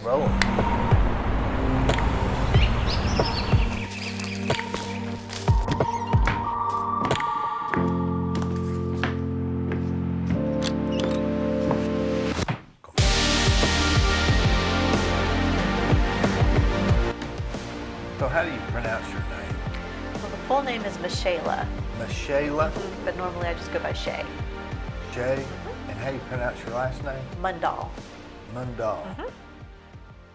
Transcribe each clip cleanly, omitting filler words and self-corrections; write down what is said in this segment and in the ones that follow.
Roll. So how do you pronounce your name? Well, the full name is Michaela, Michaela? but normally I just go by Shay. Shay? And how do you pronounce your last name? Mundall. Mundall.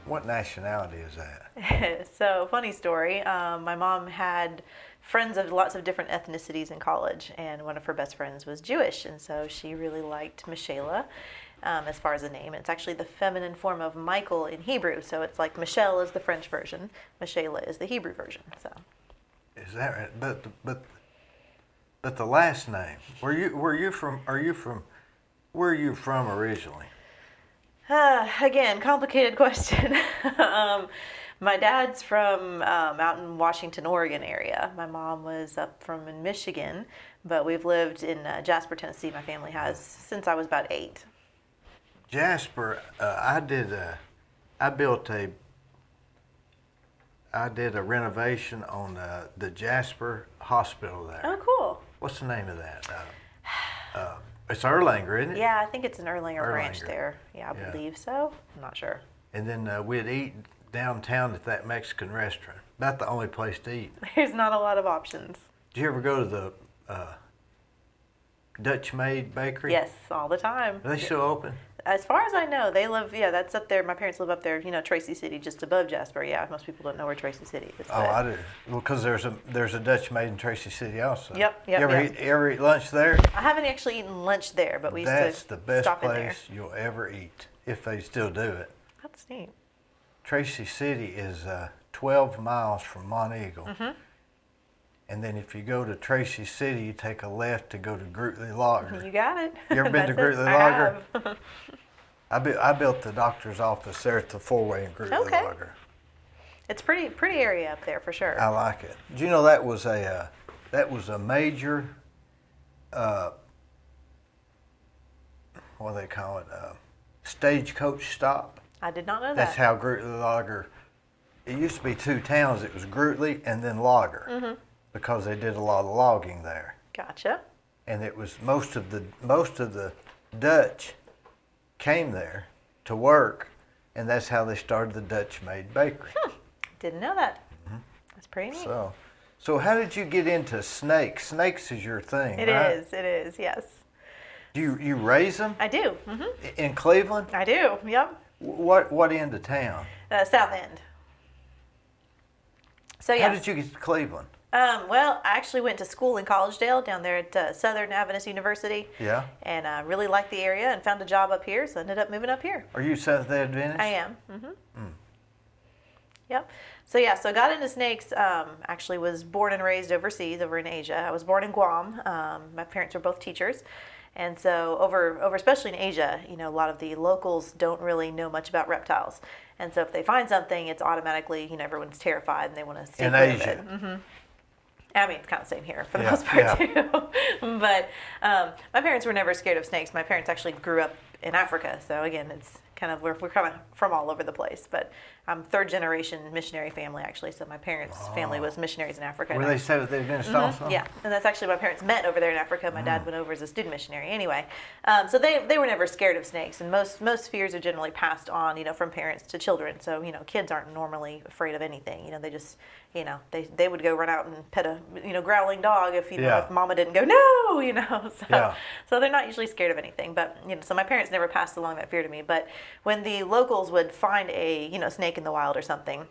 What nationality is that? So, funny story. My mom had friends of lots of different ethnicities in college, and one of her best friends was Jewish, and so she really liked Michaela as far as a name. It's actually the feminine form of Michael in Hebrew, so it's like Michelle is the French version, Michaela is the Hebrew version. So. Is that right? But the last name. Where you from? Where are you from originally? Again, complicated question. My dad's from out in Washington, Oregon area. My mom was up from in Michigan, but we've lived in Jasper, Tennessee. My family has since I was about 8. Jasper, I did a renovation on the Jasper Hospital there. Oh, cool. What's the name of that? It's Erlanger, isn't it? Yeah, I think it's an Erlanger branch Erlanger. there. Yeah, I Yeah. believe so. I'm not sure. And then we'd eat downtown at that Mexican restaurant. About the only place to eat. There's not a lot of options. Did you ever go to the Dutch Maid Bakery? Yes, all the time. Are they still open? As far as I know, they live, that's up there. My parents live up there, Tracy City, just above Jasper. Yeah, most people don't know where Tracy City is. Oh, I do. Well, because there's a Dutch Maid in Tracy City also. Yep. You ever eat lunch there? I haven't actually eaten lunch there, but we used That's to the best stop in there. place you'll ever eat, if they still do it. That's neat. Tracy City is 12 miles from Monteagle. And then if you go to Tracy City, you take a left to go to Grootley Lager. You got it. You ever been to That's it. Grootley I Lager? have. I built the doctor's office there at the four-way in Grootley Okay. Lager. It's pretty area up there for sure. I like it. Do you know that was a major, what do they call it, stagecoach stop? I did not know That's that. how Grootley Lager. It used to be 2 towns. It was Grootley and then Lager, because they did a lot of logging there. Gotcha. And it was most of the Dutch came there to work, and that's how they started the Dutch Maid Bakery. Didn't know that. That's pretty neat. So how did you get into snakes? Snakes is your thing, It right? is, yes. Do you raise them I do. in Cleveland? I do, yep. What end of town? South End. So, How yeah. did you get to Cleveland? Well, I actually went to school in Collegedale down there at Southern Adventist University. Yeah. And I really liked the area and found a job up here, so I ended up moving up here. Are you Seventh Day Adventist? I am. Yep. So yeah, so got into snakes. Actually, was born and raised overseas, over in Asia. I was born in Guam. My parents were both teachers, and so over especially in Asia, a lot of the locals don't really know much about reptiles, and so if they find something, it's automatically everyone's terrified and they want to stay clear of it. I mean, it's kind of the same here for the most part too. But my parents were never scared of snakes. My parents actually grew up in Africa, so again, it's kind of we're kind of from all over the place. But I'm 3rd generation missionary family actually. So my parents' family was missionaries in Africa. Were they Seventh Day Adventist also? Yeah, and that's actually my parents met over there in Africa. My dad went over as a student missionary. Anyway, so they were never scared of snakes, and most fears are generally passed on, from parents to children. So kids aren't normally afraid of anything. They just they would go run out and pet a growling dog if if mama didn't go no. So they're not usually scared of anything. But so my parents never passed along that fear to me. But when the locals would find a snake in the wild or something,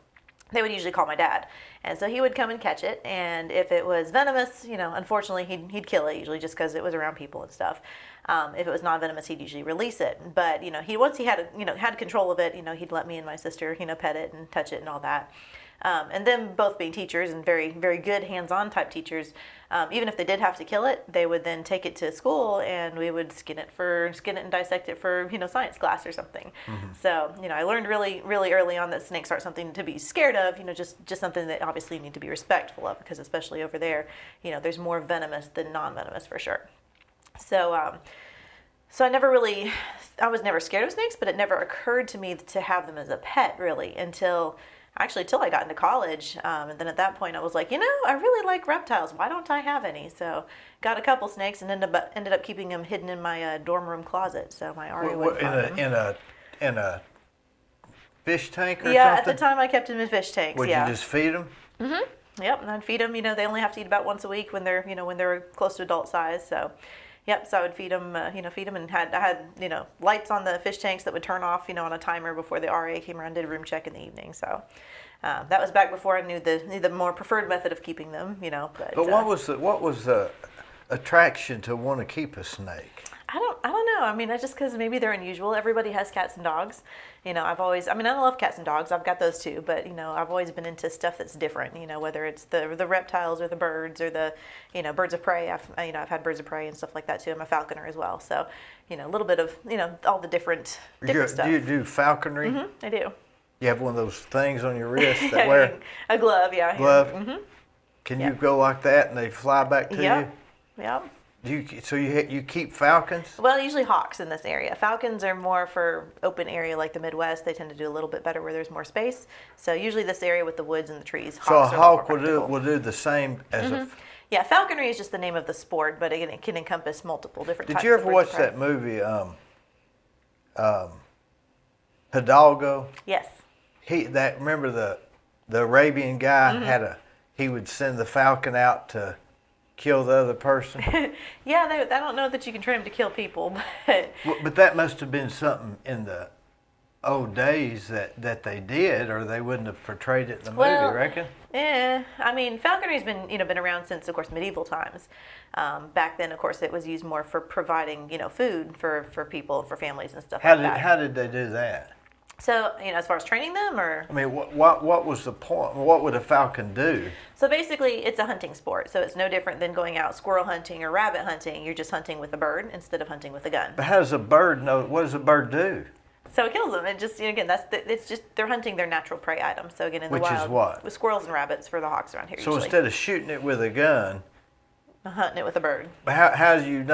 they would usually call my dad, and so he would come and catch it. And if it was venomous, unfortunately he'd kill it, usually just because it was around people and stuff. If it was non-venomous, he'd usually release it. But once he had had control of it, he'd let me and my sister pet it and touch it and all that. And them both being teachers and very, very good hands-on type teachers, even if they did have to kill it, they would then take it to school and we would skin it and dissect it for science class or something. So I learned really, really early on that snakes aren't something to be scared of. Just something that obviously you need to be respectful of, because especially over there, there's more venomous than non-venomous for sure. So So I was never scared of snakes, but it never occurred to me to have them as a pet really until I got into college. And then at that point I was like, I really like reptiles. Why don't I have any? So got a couple snakes and ended up keeping them hidden in my dorm room closet. So my RA wouldn't find them. In a fish tank or something? Yeah, at the time I kept them in fish tanks. Would you just feed them? Yep, and I'd feed them. They only have to eat about once a week when they're close to adult size. So, yep. So I would feed them, and I had lights on the fish tanks that would turn off, on a timer before the RA came around and did a room check in the evening. So, that was back before I knew the more preferred method of keeping them. But what was the attraction to want to keep a snake? I don't know. I mean, that's just because maybe they're unusual. Everybody has cats and dogs. I love cats and dogs. I've got those too. But, I've always been into stuff that's different, whether it's the reptiles or the birds or the, birds of prey. I've had birds of prey and stuff like that too. I'm a falconer as well. So, a little bit of, all the different stuff. Do you do falconry? I do. You have one of those things on your wrist that wear a glove, yeah. Glove? Can you go like that and they fly back to you? Yep. So you keep falcons? Well, usually hawks in this area. Falcons are more for open area like the Midwest. They tend to do a little bit better where there's more space. So usually this area with the woods and the trees. So a hawk will do the same as a... Yeah, falconry is just the name of the sport, but again, it can encompass multiple different types. Did you ever watch that movie, Hidalgo? Yes. Remember the Arabian guy he would send the falcon out to kill the other person? Yeah, I don't know that you can train them to kill people, but... But that must have been something in the old days that they did, or they wouldn't have portrayed it in the movie, reckon? Yeah, I mean, falconry's been around since, of course, medieval times. Back then, of course, it was used more for providing, food for people, for families and stuff like that. How did they do that? So, as far as training them, or? I mean, what was the point? What would a falcon do? So basically, it's a hunting sport. So it's no different than going out squirrel hunting or rabbit hunting. You're just hunting with a bird instead of hunting with a gun. But how does a bird know? What does a bird do? So it kills them. It just, again, it's just they're hunting their natural prey items. So again, in the wild, which is what? With squirrels and rabbits for the hawks around here. So usually. Instead of shooting it with a gun, hunting it with a bird. How do you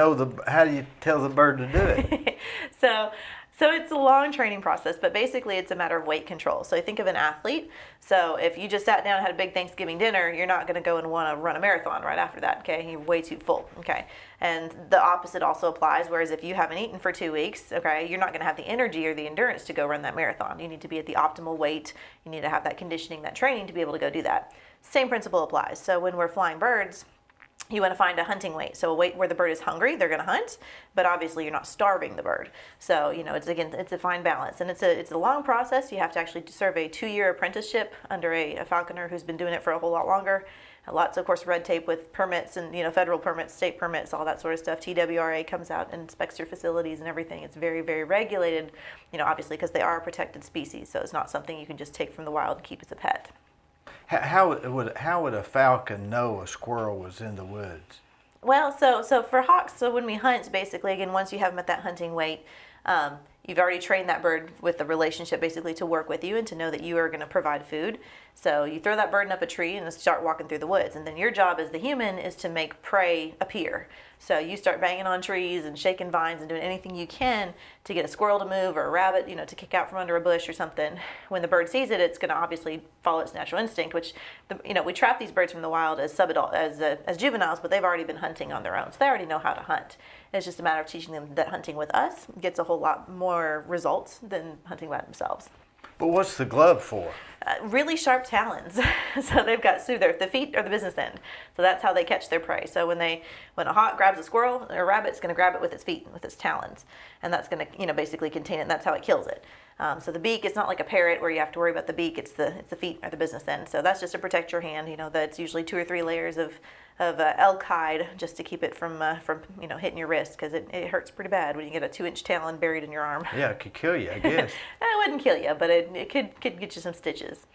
how do you tell the bird to do it? So it's a long training process, but basically it's a matter of weight control. So think of an athlete. So if you just sat down and had a big Thanksgiving dinner, you're not going to go and want to run a marathon right after that, okay? You're way too full, okay? And the opposite also applies, whereas if you haven't eaten for 2 weeks, okay, you're not going to have the energy or the endurance to go run that marathon. You need to be at the optimal weight. You need to have that conditioning, that training to be able to go do that. Same principle applies. So when we're flying birds, you want to find a hunting weight. So a weight where the bird is hungry, they're going to hunt, but obviously you're not starving the bird. So, it's a fine balance. And it's a long process. You have to actually serve a 2-year apprenticeship under a falconer who's been doing it for a whole lot longer. Lots, of course, red tape with permits and, federal permits, state permits, all that sort of stuff. TWRA comes out and inspects your facilities and everything. It's very, very regulated, obviously because they are a protected species. So it's not something you can just take from the wild and keep as a pet. How would a falcon know a squirrel was in the woods? Well, so for hawks, so when we hunt, basically, again, once you have them at that hunting weight, you've already trained that bird with the relationship basically to work with you and to know that you are going to provide food. So you throw that bird up a tree and start walking through the woods. And then your job as the human is to make prey appear. So you start banging on trees and shaking vines and doing anything you can to get a squirrel to move or a rabbit, to kick out from under a bush or something. When the bird sees it, it's going to obviously follow its natural instinct, which, we trap these birds from the wild as as juveniles, but they've already been hunting on their own. So they already know how to hunt. It's just a matter of teaching them that hunting with us gets a whole lot more results than hunting by themselves. But what's the glove for? Really sharp talons. So they've got, the feet are the business end. So that's how they catch their prey. So when a hawk grabs a squirrel or a rabbit, it's going to grab it with its feet, with its talons. And that's going to, basically contain it. And that's how it kills it. So the beak is not like a parrot where you have to worry about the beak. It's the feet are the business end. So that's just to protect your hand. That's usually 2 or 3 layers of elk hide just to keep it from hitting your wrist, because it hurts pretty bad when you get a 2-inch talon buried in your arm. Yeah, it could kill you, I guess. It wouldn't kill you, but it could get you some stitches.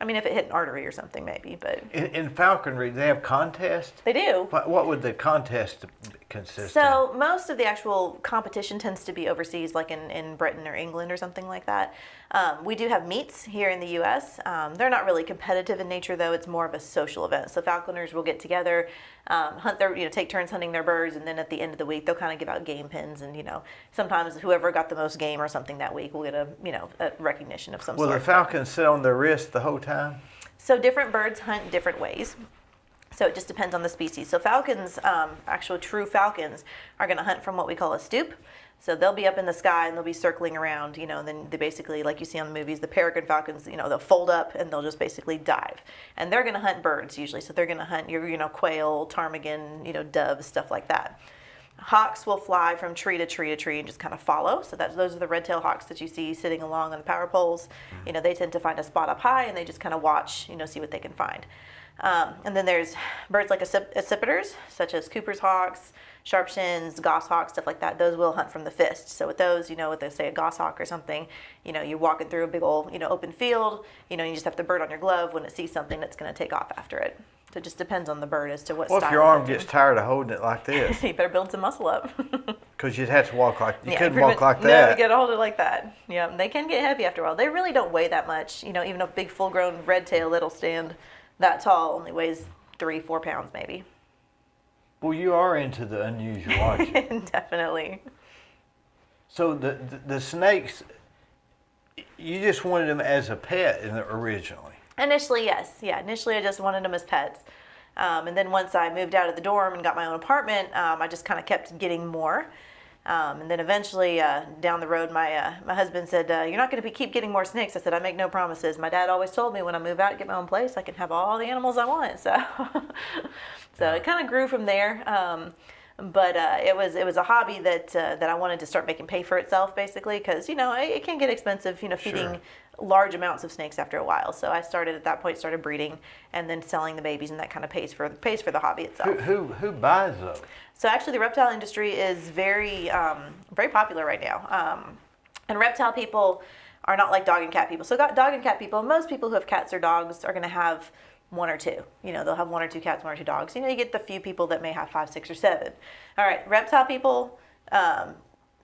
I mean, if it hit an artery or something, maybe, but In falconry, they have contests? they do. What would the contest consist So most of the actual competition tends to be overseas, like in Britain or England or something like that. We do have meets here in the U.S. They're not really competitive in nature, though. It's more of a social event. So falconers will get together, hunt their, take turns hunting their birds, and then at the end of the week, they'll kind of give out game pins, and sometimes whoever got the most game or something that week will get a recognition of some Will sort. the falcons sit on their wrist the whole time? So different birds hunt different ways. So it just depends on the species. So falcons, actual true falcons, are going to hunt from what we call a stoop. So they'll be up in the sky and they'll be circling around, and then they basically, like you see on the movies, the peregrine falcons, they'll fold up and they'll just basically dive. And they're going to hunt birds usually. So they're going to hunt your, quail, ptarmigan, doves, stuff like that. Hawks will fly from tree to tree to tree and just kind of follow. So those are the red-tailed hawks that you see sitting along on the power poles. They tend to find a spot up high and they just kind of watch, see what they can find. And then there's birds like accipiters, such as Cooper's hawks, sharpshins, goshawks, stuff like that. Those will hunt from the fist. So with those, with say a goshawk or something, you're walking through a big old, open field, you just have the bird on your glove. When it sees something, it's going to take off after it. So it just depends on the bird as to what style. Well, if your arm gets tired of holding it like this. You better build some muscle up. Because you'd have to walk like, you couldn't pretty walk much- like No, that. you gotta hold it like that. Yeah, they can get heavy after a while. They really don't weigh that much. Even a big full-grown red tail that'll stand that tall only weighs 3-4 pounds maybe. Well, you are into the unusual, aren't you? Definitely. So the snakes, you just wanted them as a pet originally. Initially, yes. Yeah, initially I just wanted them as pets. And then once I moved out of the dorm and got my own apartment, I just kind of kept getting more. And then eventually, down the road, my husband said, "You're not going to keep getting more snakes." I said, "I make no promises." My dad always told me when I move out and get my own place, I can have all the animals I want. So, it kind of grew from there. But it was a hobby that I wanted to start making pay for itself, basically, because it can get expensive, feeding Sure. large amounts of snakes after a while. So I started breeding and then selling the babies, and that kind of pays for the hobby itself. Who buys those? So actually, the reptile industry is very very popular right now. And reptile people are not like dog and cat people. So dog and cat people, most people who have cats or dogs are going to have one or two. They'll have 1 or 2 cats, 1 or 2 dogs. You get the few people that may have 5, 6, or 7. All right, reptile people,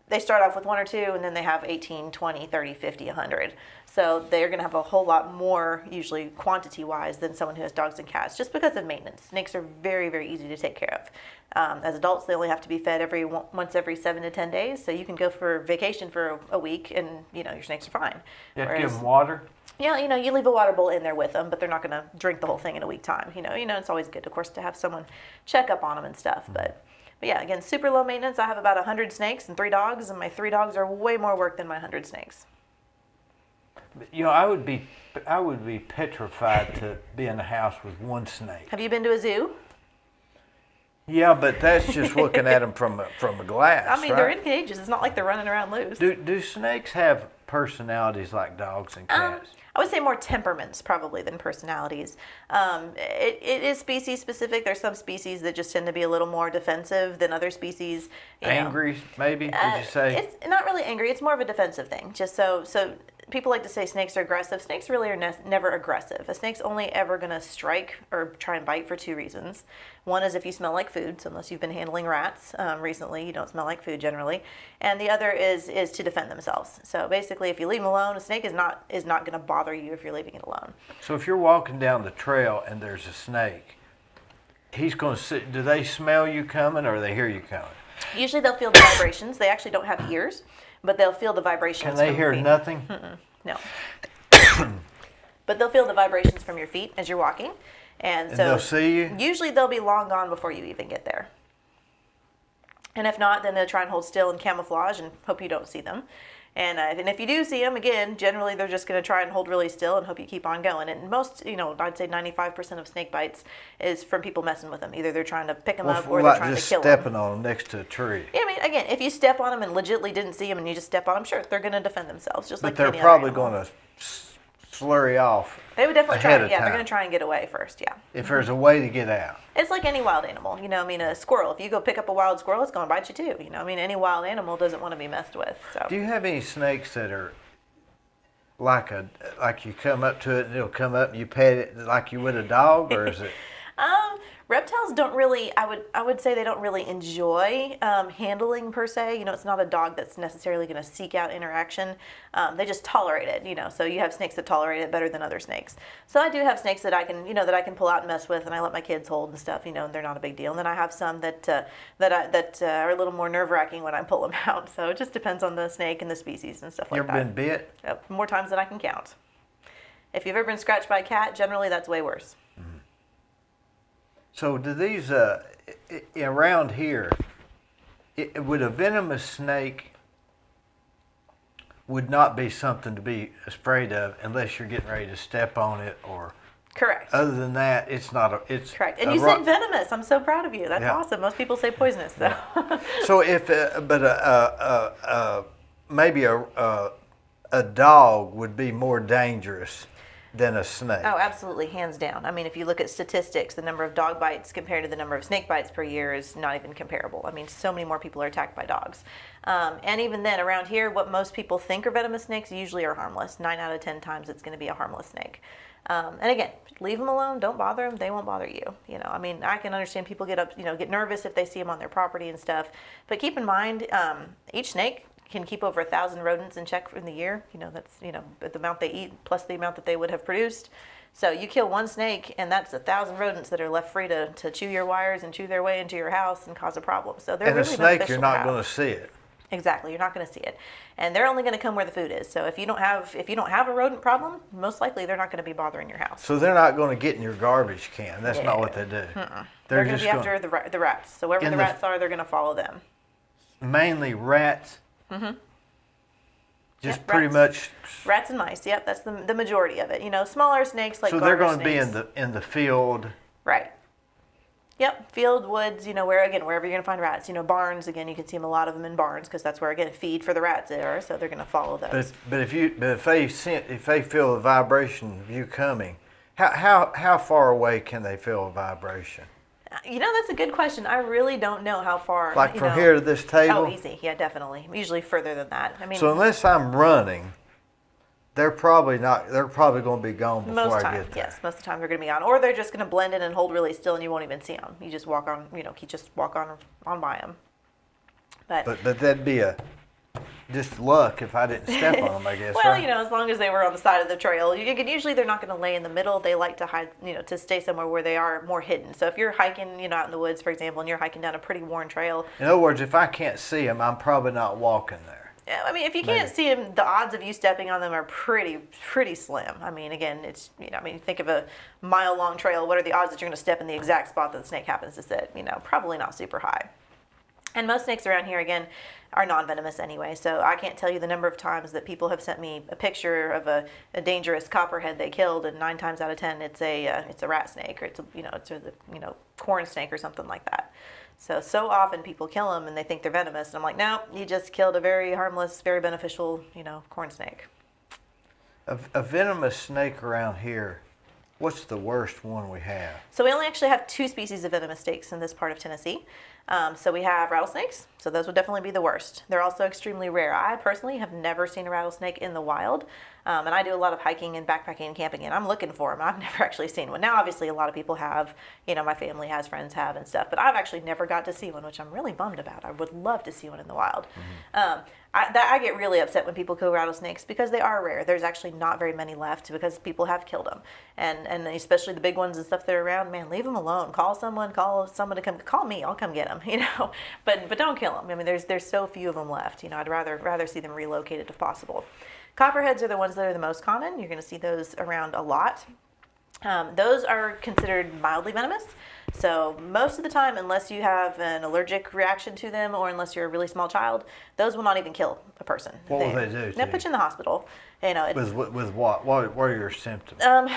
they start off with 1 or 2, and then they have 18, 20, 30, 50, 100. So they're going to have a whole lot more, usually quantity-wise, than someone who has dogs and cats, just because of maintenance. Snakes are very, very easy to take care of. As adults, they only have to be fed once every 7 to 10 days. So you can go for vacation for a week, and your snakes are fine. You have to give them water? Yeah, you leave a water bowl in there with them, but they're not going to drink the whole thing in a week time. It's always good, of course, to have someone check up on them and stuff. But yeah, again, super low maintenance. I have about 100 snakes and 3 dogs, and my 3 dogs are way more work than my 100 snakes. I would be petrified to be in a house with 1 snake. Have you been to a zoo? Yeah, but that's just looking at them from a glass. I mean, right? they're in cages. It's not like they're running around loose. Do snakes have personalities like dogs and cats? I would say more temperaments probably than personalities. It is species specific. There's some species that just tend to be a little more defensive than other species. Angry, maybe? Would you say? It's not really angry. It's more of a defensive thing. Just so people like to say snakes are aggressive. Snakes really are never aggressive. A snake's only ever going to strike or try and bite for 2 reasons. One is if you smell like food, so unless you've been handling rats recently, you don't smell like food generally. And the other is to defend themselves. So basically, if you leave them alone, a snake is not going to bother you if you're leaving it alone. So if you're walking down the trail and there's a snake, he's going to sit. Do they smell you coming or they hear you coming? Usually they'll feel the vibrations. They actually don't have ears, but they'll feel the vibrations. Can they from hear your feet. nothing? No. But they'll feel the vibrations from your feet as you're walking. And so they'll see you? Usually they'll be long gone before you even get there. And if not, then they'll try and hold still and camouflage and hope you don't see them. And if you do see them, again, generally they're just going to try and hold really still and hope you keep on going. And most, I'd say 95% of snake bites is from people messing with them. Either they're trying to pick them up or they're trying to kill them. Just stepping on them next to a tree. Yeah, I mean, again, if you step on them and legitimately didn't see them and you just step on them, sure, they're going to defend themselves, just like any other But they're probably animal. going to slurry off. They would definitely try. ahead of Yeah, they're time. going to try and get away first. Yeah. If there's a way to get out. It's like any wild animal. A squirrel. If you go pick up a wild squirrel, it's going to bite you too. Any wild animal doesn't want to be messed with. So. Do you have any snakes that are like you come up to it and it'll come up and you pet it like you would a dog, or is it? Reptiles don't really, I would say they don't really enjoy handling per se. It's not a dog that's necessarily going to seek out interaction. They just tolerate it, So you have snakes that tolerate it better than other snakes. So I do have snakes that I can, that I can pull out and mess with, and I let my kids hold and stuff. They're not a big deal. And then I have some that are a little more nerve-wracking when I pull them out. So it just depends on the snake and the species and stuff like You that. ever been bit? Yep, more times than I can count. If you've ever been scratched by a cat, generally that's way worse. So do these around here? Would a venomous snake would not be something to be afraid of unless you're getting ready to step on it, or Correct. other than that, it's not a. It's Correct. And you said venomous. I'm so proud of you. That's awesome. Most people say poisonous, though. Yeah. So if maybe a dog would be more dangerous than a snake. Oh, absolutely, hands down. I mean, if you look at statistics, the number of dog bites compared to the number of snake bites per year is not even comparable. I mean, so many more people are attacked by dogs. And even then, around here, what most people think are venomous snakes usually are harmless. 9 out of 10 times it's going to be a harmless snake. And again, leave them alone. Don't bother them. They won't bother you. I mean, I can understand people get nervous if they see them on their property and stuff. But keep in mind, each snake can keep over 1,000 rodents in check in the year. That's the amount they eat plus the amount that they would have produced. So you kill one snake, and that's 1,000 rodents that are left free to chew your wires and chew their way into your house and cause a problem. So they're and really a snake, beneficial you're to not have. going to see it. Exactly, you're not going to see it, and they're only going to come where the food is. So if you don't have a rodent problem, most likely they're not going to be bothering your house. So they're not going to get in your garbage can. That's not what they do. They're going to be after the rats. So wherever the rats are, they're going to follow them. Mainly rats. Mm-hmm. Just Yep, pretty much. Rats and mice. Yep, that's the majority of it. Smaller snakes like. So they're going to snakes. be in the field. Right. Yep, field, woods, wherever you're going to find rats. Barns, again, you can see them, a lot of them in barns, because that's where, again, feed for the rats are, so they're going to follow those. But if they feel the vibration of you coming, how far away can they feel a vibration? That's a good question. I really don't know how far. Like from here to this table? Oh, easy. Yeah, definitely. Usually further than that. I mean, so unless I'm running, they're probably not. They're probably going to be gone before I get there. Yes, most of the time they're going to be on, or they're just going to blend in and hold really still, and you won't even see them. You just walk on. You just walk on by them. But that'd be just luck if I didn't step on them, I guess. well, right? As long as they were on the side of the trail, usually they're not going to lay in the middle. They like to hide, to stay somewhere where they are more hidden. So if you're hiking, out in the woods, for example, and you're hiking down a pretty worn trail. In other words, if I can't see them, I'm probably not walking there. I mean, if you can't see them, the odds of you stepping on them are pretty slim. I mean, again, it's think of a mile-long trail. What are the odds that you're going to step in the exact spot that the snake happens to sit? Probably not super high. And most snakes around here, again, are non-venomous anyway. So I can't tell you the number of times that people have sent me a picture of a dangerous copperhead they killed, and 9 times out of 10, it's a rat snake, or it's a corn snake or something like that. So often people kill them and they think they're venomous, and I'm like, no, you just killed a very harmless, very beneficial, corn snake. A venomous snake around here. What's the worst one we have? So we only actually have 2 species of venomous snakes in this part of Tennessee. So we have rattlesnakes, so those would definitely be the worst. They're also extremely rare. I personally have never seen a rattlesnake in the wild, and I do a lot of hiking and backpacking and camping, and I'm looking for them. I've never actually seen one. Now, obviously, a lot of people have, my family has, friends have, and stuff, but I've actually never got to see one, which I'm really bummed about. I would love to see one in the wild. I get really upset when people kill rattlesnakes because they are rare. There's actually not very many left because people have killed them. And especially the big ones and stuff that are around, man, leave them alone. Call someone to come, call me, I'll come get them, But don't kill them. I mean, there's so few of them left. I'd rather see them relocated if possible. Copperheads are the ones that are the most common. You're going to see those around a lot. Those are considered mildly venomous. So most of the time, unless you have an allergic reaction to them or unless you're a really small child, those will not even kill a person. What will they do? They'll put you in the hospital. With what? What are your symptoms? And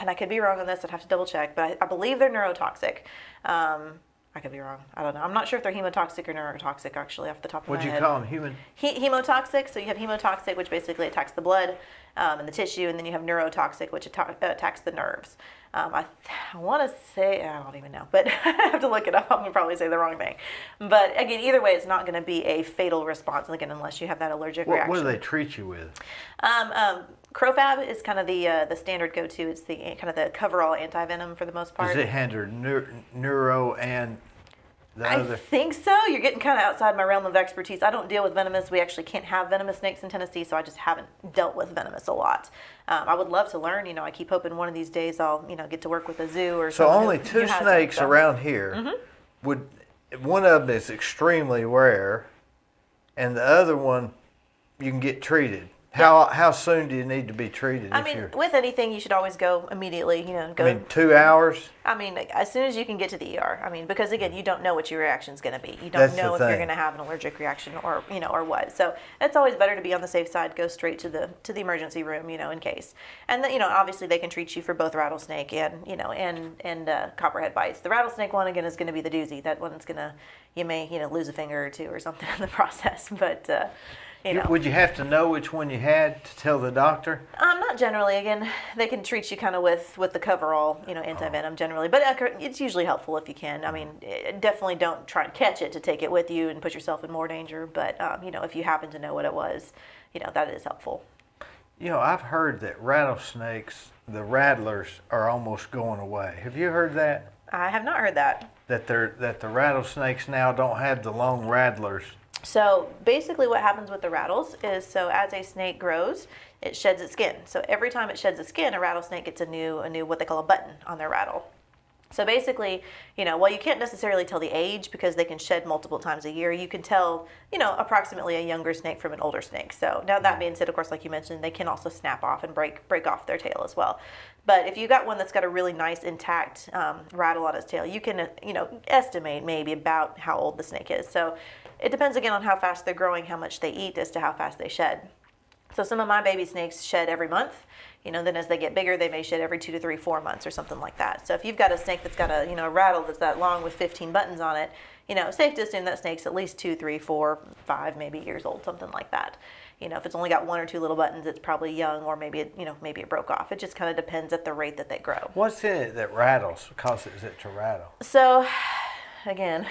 I could be wrong on this. I'd have to double check, but I believe they're neurotoxic. I could be wrong. I don't know. I'm not sure if they're hemotoxic or neurotoxic, actually, off the top of my head. What'd you call them? Human? Hemotoxic. So you have hemotoxic, which basically attacks the blood and the tissue, and then you have neurotoxic, which attacks the nerves. I want to say, I don't even know, but I have to look it up. I'm going to probably say the wrong thing. But again, either way, it's not going to be a fatal response, again, unless you have that allergic reaction. What do they treat you with? Crofab is kind of the standard go-to. It's the kind of the coverall anti-venom for the most part. Does it handle neuro and the I other? think so. You're getting kind of outside my realm of expertise. I don't deal with venomous. We actually can't have venomous snakes in Tennessee, so I just haven't dealt with venomous a lot. I would love to learn. I keep hoping one of these days I'll, get to work with a zoo or So something. only two snakes around here. Would one of them is extremely rare, and the other one you can get treated. How soon do you need to be treated? I mean, with anything, you should always go immediately. Go. I mean, 2 hours. I mean, as soon as you can get to the ER. I mean, because again, you don't know what your reaction's going to be. You don't That's know the if you're thing. going to have an allergic reaction or or what. So it's always better to be on the safe side. Go straight to the emergency room, in case. And then, obviously they can treat you for both rattlesnake and and copperhead bites. The rattlesnake one again is going to be the doozy. That one's you may lose a finger or two or something in the process, but. Would you have to know which one you had to tell the doctor? Not generally. Again, they can treat you kind of with the coverall, anti-venom generally. But it's usually helpful if you can. I mean, definitely don't try and catch it to take it with you and put yourself in more danger. But, if you happen to know what it was, that is helpful. I've heard that rattlesnakes, the rattlers, are almost going away. Have you heard that? I have not heard that. That the rattlesnakes now don't have the long rattlers. So basically what happens with the rattles is, so as a snake grows, it sheds its skin. So every time it sheds its skin, a rattlesnake gets a new what they call a button on their rattle. So basically, while you can't necessarily tell the age because they can shed multiple times a year, you can tell, approximately a younger snake from an older snake. So now that being said, of course, like you mentioned, they can also snap off and break off their tail as well. But if you got one that's got a really nice intact rattle on its tail, you can, estimate maybe about how old the snake is. So it depends again on how fast they're growing, how much they eat as to how fast they shed. So some of my baby snakes shed every month. Then as they get bigger, they may shed every 2 to 3, 4 months or something like that. So if you've got a snake that's got a rattle that's that long with 15 buttons on it, safe to assume that snake's at least 2, 3, 4, 5 maybe years old, something like that. If it's only got 1 or 2 little buttons, it's probably young, or maybe it broke off. It just kind of depends at the rate that they grow. What's in it that rattles? Causes it to rattle? So, again,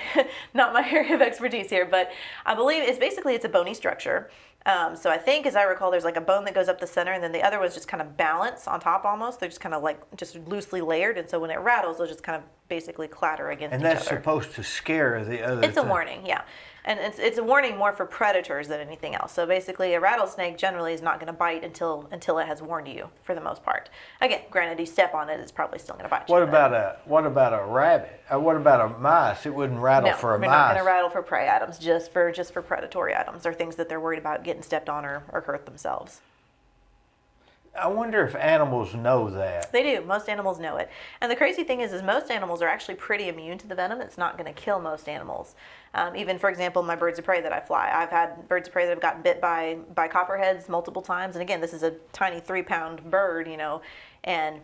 not my area of expertise here, but I believe it's a bony structure. So I think, as I recall, there's like a bone that goes up the center, and then the other one's just kind of balanced on top almost. They're just kind of like just loosely layered, and so when it rattles, they'll just kind of basically clatter against each other. And that's supposed to scare the other It's a warning, yeah. And it's a warning more for predators than anything else. So basically, a rattlesnake generally is not going to bite until it has warned you, for the most part. Again, granted, you step on it, it's probably still going to bite you. What about a rabbit? What about a mice? It wouldn't rattle for a mice. No, we're not going to rattle for prey items, just for predatory items, or things that they're worried about getting stepped on or hurt themselves. I wonder if animals know that. They do. Most animals know it. And the crazy thing is most animals are actually pretty immune to the venom. It's not going to kill most animals. Even, for example, my birds of prey that I fly. I've had birds of prey that have gotten bit by copperheads multiple times. And again, this is a tiny 3-pound bird, and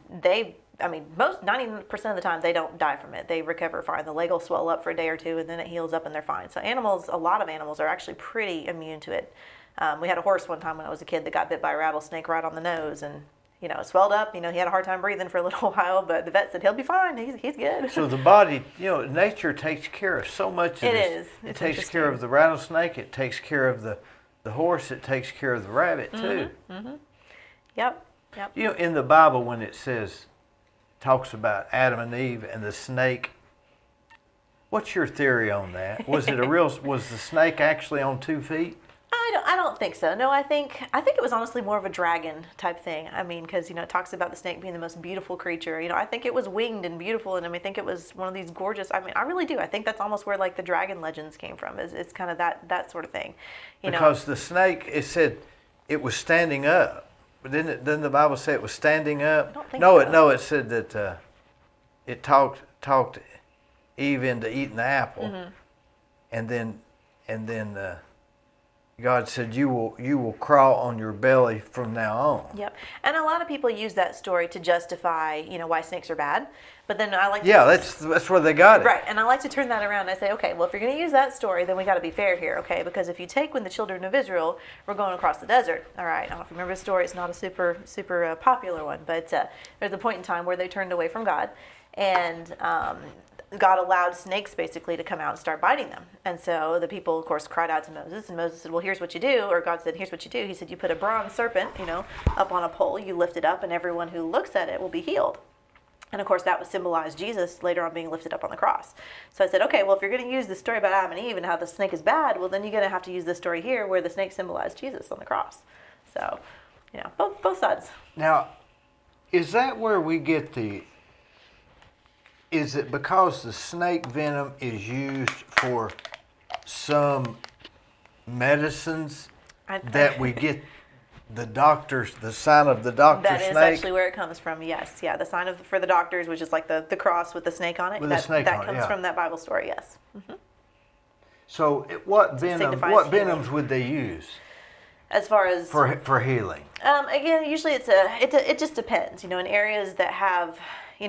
most 90% of the time they don't die from it. They recover fine. The leg will swell up for a day or two, and then it heals up and they're fine. So a lot of animals are actually pretty immune to it. We had a horse one time when I was a kid that got bit by a rattlesnake right on the nose, and it swelled up. He had a hard time breathing for a little while, but the vet said he'll be fine. He's good. So the body, nature takes care of so much of this. It takes care of the rattlesnake. It takes care of the horse. It takes care of the rabbit too. Mm-hmm. Yep. In the Bible, when it talks about Adam and Eve and the snake, what's your theory on that? Was the snake actually on 2 feet? I don't think so. No, I think it was honestly more of a dragon type thing. I mean, because it talks about the snake being the most beautiful creature. I think it was winged and beautiful, and I think it was one of these gorgeous. I mean, I really do. I think that's almost where like the dragon legends came from. It's kind of that sort of thing. Because the snake, it said it was standing up, but didn't the Bible say it was standing up? I don't think so. It said that it talked Eve into eating the apple, and then. God said, "You will crawl on your belly from now on." Yep, and a lot of people use that story to justify, why snakes are bad. But then I like that's where they got it. Right, and I like to turn that around. I say, okay, well, if you're going to use that story, then we got to be fair here, okay? Because if you take when the children of Israel were going across the desert, all right, I don't know if you remember the story. It's not a super popular one, but there's a point in time where they turned away from God, and God allowed snakes basically to come out and start biting them. And so the people, of course, cried out to Moses, and Moses said, well, here's what you do. Or God said, here's what you do. He said, you put a bronze serpent, up on a pole, you lift it up, and everyone who looks at it will be healed. And of course, that would symbolize Jesus later on being lifted up on the cross. So I said, okay, well, if you're going to use the story about Adam and Eve and how the snake is bad, well, then you're going to have to use this story here where the snake symbolized Jesus on the cross. So, both sides. Now, is that where we get is it because the snake venom is used for some medicines that we get the sign of the doctor snake? That is actually where it comes from, yes. Yeah, the sign for the doctors, which is like the cross with the snake on it. That comes from that Bible story, yes. Mm-hmm. So what venoms would they use? As far as for healing? Again, usually it just depends. In areas that have,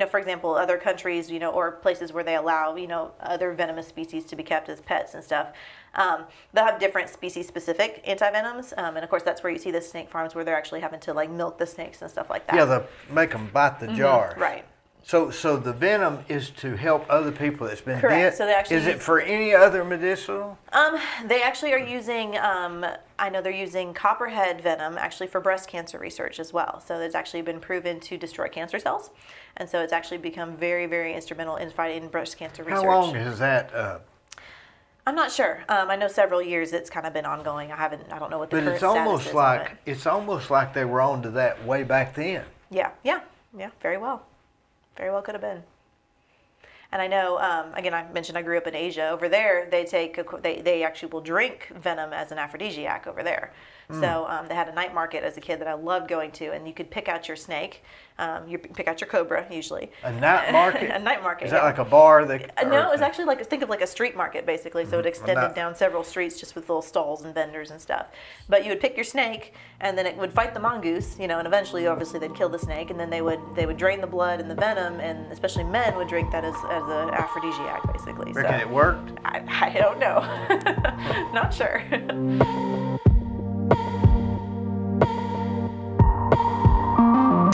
for example, other countries, or places where they allow, other venomous species to be kept as pets and stuff. They'll have different species-specific antivenoms, and of course that's where you see the snake farms where they're actually having to like milk the snakes and stuff like that. Yeah, they make them bite the jar. Right. So the venom is to help other people that's been Correct. bit. So they actually is it for any other medicinal? They actually are using. I know they're using copperhead venom actually for breast cancer research as well. So it's actually been proven to destroy cancer cells, and so it's actually become very, very instrumental in fighting breast cancer research. How long has that? I'm not sure. I know several years it's kind of been ongoing. I don't know what the current status is on it. It's almost like they were onto that way back then. Yeah. Very well. Very well could have been. And I know, again, I mentioned I grew up in Asia. Over there, they actually will drink venom as an aphrodisiac over there. So they had a night market as a kid that I loved going to, and you could pick out your snake. You pick out your cobra usually. A night market? A night market. Is that like a bar? No, it was actually think of like a street market basically. So it extended down several streets just with little stalls and vendors and stuff. But you would pick your snake, and then it would fight the mongoose, and eventually, obviously, they'd kill the snake, and then they would drain the blood and the venom, and especially men would drink that as an aphrodisiac basically. Reckon it worked? I don't know. Not sure.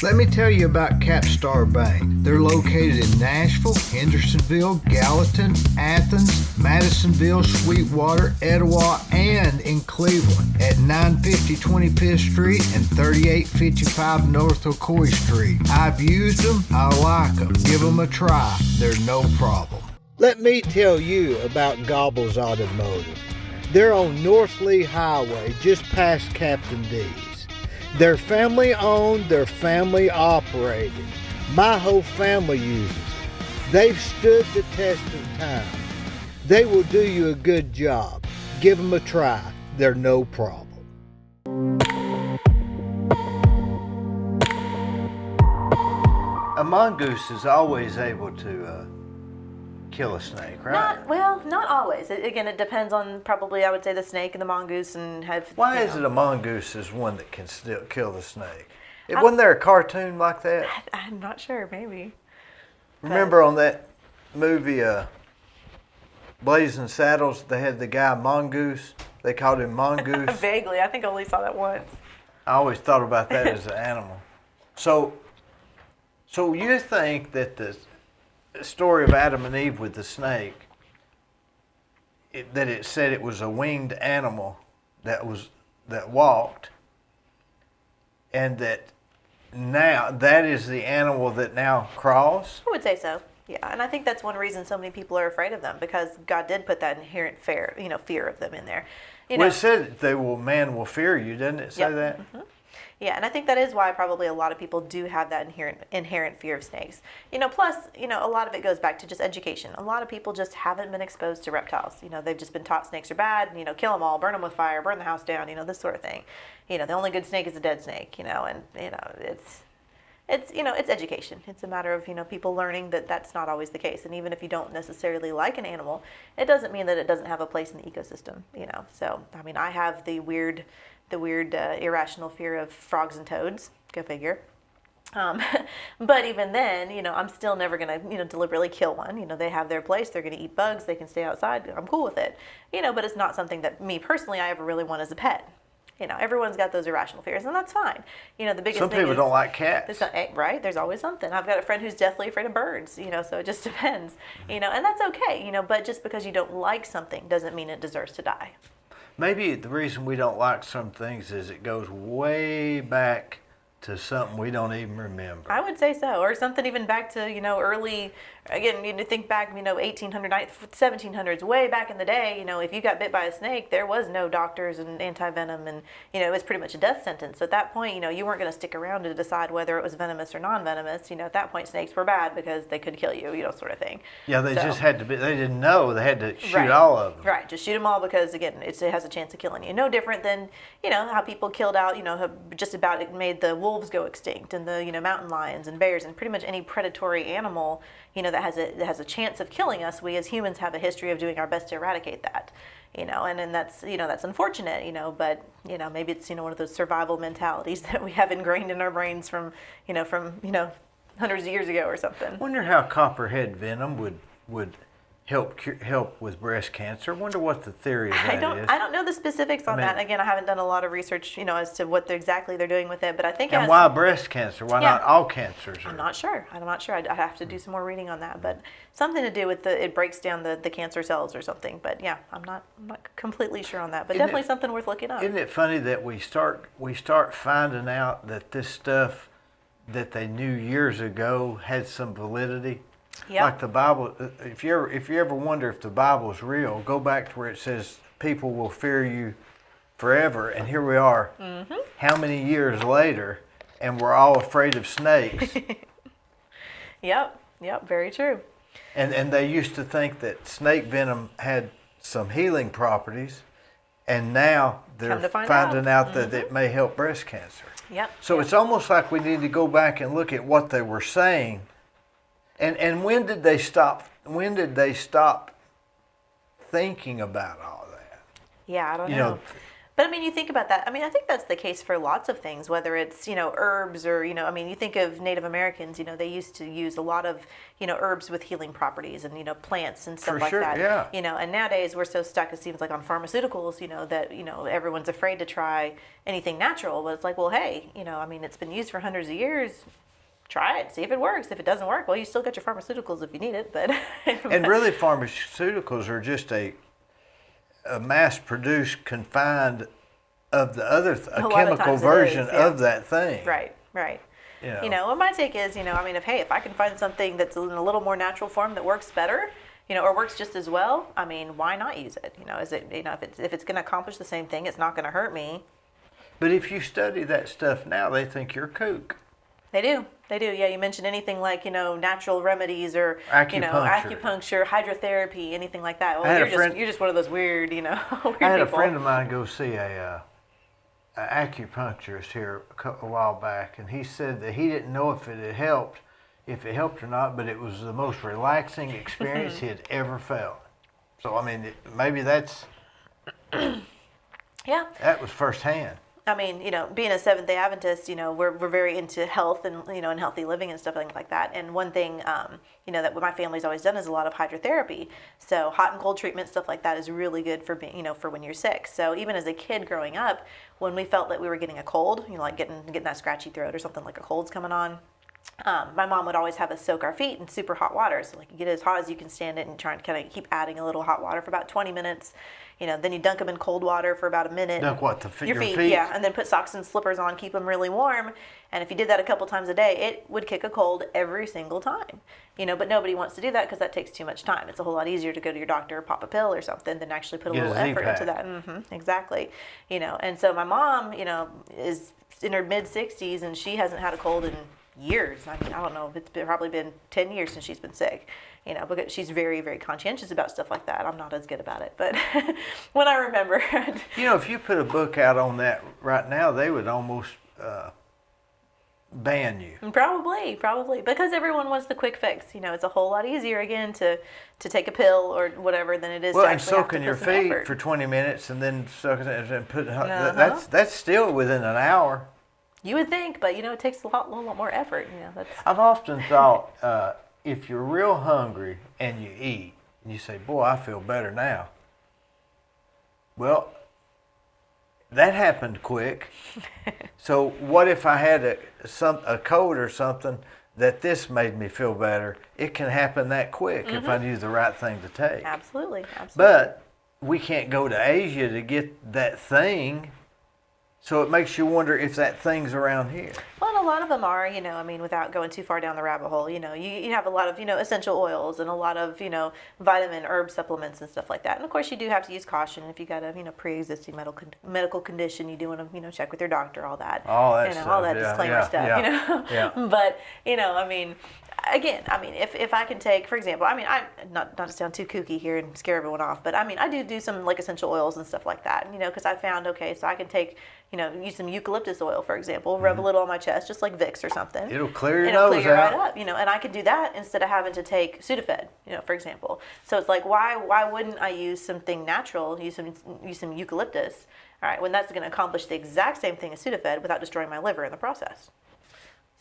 Let me tell you about Capstar Bank. They're located in Nashville, Hendersonville, Gallatin, Athens, Madisonville, Sweetwater, Etowah, and in Cleveland at 950 25th Street and 3855 North Ocoee Street. I've used them. I like them. Give them a try. They're no problem. Let me tell you about Gobbles Automotive. They're on North Lee Highway, just past Captain D's. They're family owned, they're family operated. My whole family uses it. They've stood the test of time. They will do you a good job. Give them a try. They're no problem. A mongoose is always able to kill a snake, right? Not always. It depends on probably, I would say, the snake and the mongoose and have. Why is it a mongoose is one that can still kill the snake? Wasn't there a cartoon like that? I'm not sure. Maybe. Remember on that movie, Blazing Saddles, they had the guy Mongoose. They called him Mongoose. Vaguely, I think I only saw that once. I always thought about that as an animal. So you think that the story of Adam and Eve with the snake, that it said it was a winged animal that walked, and that now that is the animal that now crawls? I would say so. Yeah, and I think that's one reason so many people are afraid of them, because God did put that inherent fear of them in there. Well, it said man will fear you, didn't it say that? Mm-hmm. Yeah, and I think that is why probably a lot of people do have that inherent fear of snakes. Plus, a lot of it goes back to just education. A lot of people just haven't been exposed to reptiles. They've just been taught snakes are bad, kill them all, burn them with fire, burn the house down, this sort of thing. The only good snake is a dead snake, and it's education. It's a matter of, people learning that that's not always the case. And even if you don't necessarily like an animal, it doesn't mean that it doesn't have a place in the ecosystem, So, I have the weird irrational fear of frogs and toads. Go figure. But even then, I'm still never going to, deliberately kill one. They have their place. They're going to eat bugs. They can stay outside. I'm cool with it. But it's not something that me personally, I ever really want as a pet. Everyone's got those irrational fears, and that's fine. The biggest Some thing people is, don't like cats. right? There's always something. I've got a friend who's deathly afraid of birds, so it just depends, and that's okay, but just because you don't like something doesn't mean it deserves to die. Maybe the reason we don't like some things is it goes way back to something we don't even remember. I would say so, or something even back to early. Again, you think back 1800s, 1700s, way back in the day. If you got bit by a snake, there was no doctors and anti-venom, and it was pretty much a death sentence. So at that point, you weren't going to stick around to decide whether it was venomous or non-venomous. At that point, snakes were bad because they could kill you, sort of thing. Yeah, they just had to be. They didn't know. They had to shoot Right. all of them. Right, just shoot them all because again, it has a chance of killing you. No different than how people killed out. Just about it made the wolves go extinct and the mountain lions and bears and pretty much any predatory animal that has a chance of killing us. We as humans have a history of doing our best to eradicate that. And then that's that's unfortunate. But maybe it's one of those survival mentalities that we have ingrained in our brains from hundreds of years ago or something. I wonder how copperhead venom would help with breast cancer. Wonder what the theory of that is. I don't know the specifics on that. Again, I haven't done a lot of research, as to what exactly they're doing with it. But I think and why breast cancer? Why not all cancers? I'm not sure. I'd have to do some more reading on that. But something to do with it breaks down the cancer cells or something. But yeah, I'm not completely sure on that. But definitely something worth looking up. Isn't it funny that we start finding out that this stuff that they knew years ago had some validity? Yep. Like the Bible, if you ever wonder if the Bible is real, go back to where it says people will fear you forever, and here we are, how many years later, and we're all afraid of snakes. Yep, very true. And they used to think that snake venom had some healing properties, and now they're finding out that it may help breast cancer. Yep. So it's almost like we need to go back and look at what they were saying. And when did they stop? When did they stop thinking about all that? Yeah, I don't know. But you think about that. I think that's the case for lots of things, whether it's herbs or you think of Native Americans. They used to use a lot of herbs with healing properties and plants and stuff like that. Yeah. And nowadays we're so stuck, it seems like, on pharmaceuticals. That everyone's afraid to try anything natural. But it's like, well, hey, it's been used for hundreds of years. Try it, see if it works. If it doesn't work, well, you still got your pharmaceuticals if you need it. But and really, pharmaceuticals are just a mass-produced, confined of the other a chemical version of that thing. Right. My take is, if I can find something that's in a little more natural form that works better, or works just as well, why not use it? Is it, if it's going to accomplish the same thing, it's not going to hurt me. But if you study that stuff now, they think you're a kook. They do. Yeah, you mentioned anything like, natural remedies or, acupuncture, hydrotherapy, anything like that. Well, you're just one of those weird, weird people. I had a friend of mine go see a acupuncturist here a while back, and he said that he didn't know if it helped or not, but it was the most relaxing experience he had ever felt. So, maybe that's... Yeah. That was firsthand. Being a Seventh-day Adventist, we're very into health and, and healthy living and stuff like that. And one thing, that my family's always done is a lot of hydrotherapy. So hot and cold treatment, stuff like that is really good for being, for when you're sick. So even as a kid growing up, when we felt that we were getting a cold, like getting that scratchy throat or something like a cold's coming on, my mom would always have us soak our feet in super hot water. So you get it as hot as you can stand it and try and kind of keep adding a little hot water for about 20 minutes. Then you dunk them in cold water for about a minute. Dunk what, your feet? Yeah, and then put socks and slippers on, keep them really warm. And if you did that a couple times a day, it would kick a cold every single time. But nobody wants to do that because that takes too much time. It's a whole lot easier to go to your doctor, pop a pill or something, than actually put a little effort into that. Exactly. And so my mom, is in her mid-60s, and she hasn't had a cold in years. I don't know, it's probably been 10 years since she's been sick, because she's very, very conscientious about stuff like that. I'm not as good about it, but when I remember. If you put a book out on that right now, they would almost ban you. Probably, because everyone wants the quick fix. It's a whole lot easier, again, to take a pill or whatever than it is to actually and soaking your feet for 20 minutes and then soaking it and put that's still within an hour. You would think, but it takes a lot more effort. I've often thought, if you're real hungry and you eat, and you say, "Boy, I feel better now." Well, That happened quick. So what if I had a cold or something that this made me feel better? It can happen that quick if I knew the right thing to take. Absolutely. But we can't go to Asia to get that thing. So it makes you wonder if that thing's around here. Well, and a lot of them are, without going too far down the rabbit hole, you have a lot of, essential oils and a lot of, vitamin herb supplements and stuff like that. And of course, you do have to use caution if you got a, pre-existing medical condition. You do want to, check with your doctor, all that. All that stuff. All that disclaimer stuff, Yeah. But, again, if I can take, for example, I not to sound too kooky here and scare everyone off, but I do some like essential oils and stuff like that, because I found, okay, so I can take, use some eucalyptus oil, for example, rub a little on my chest, just like Vicks or something. It'll clear your nose clear out. Right up, and I could do that instead of having to take Sudafed, for example. So it's like, why wouldn't I use something natural, use some eucalyptus, all right, when that's going to accomplish the exact same thing as Sudafed without destroying my liver in the process.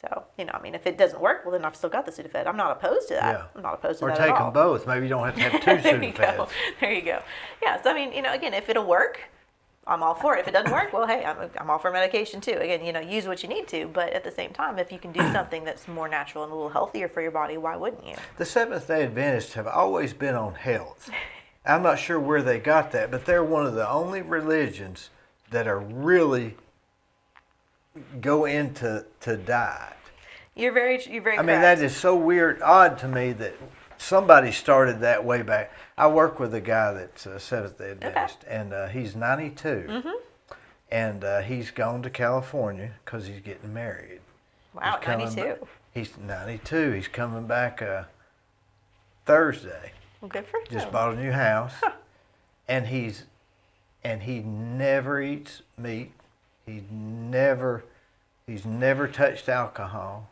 So, if it doesn't work, well, then I've still got the Sudafed. I'm not opposed to that. Yeah. I'm not opposed to or that take at them all. both. Maybe you don't have to have two Sudafeds. There you go. Yeah, so, again, if it'll work, I'm all for it. If it doesn't work, well, hey, I'm all for medication too. Again, use what you need to, but at the same time, if you can do something that's more natural and a little healthier for your body, why wouldn't you? The Seventh-day Adventists have always been on health. I'm not sure where they got that, but they're one of the only religions that are really go into diet. You're very correct. I mean, that is so odd to me that somebody started that way back. I work with a guy that's a Seventh-day Adventist, and he's 92, and he's gone to California because he's getting married. Wow, 92. He's 92. He's coming back Thursday. Well, good for him. Just bought a new house, and he never eats meat. He's never touched alcohol.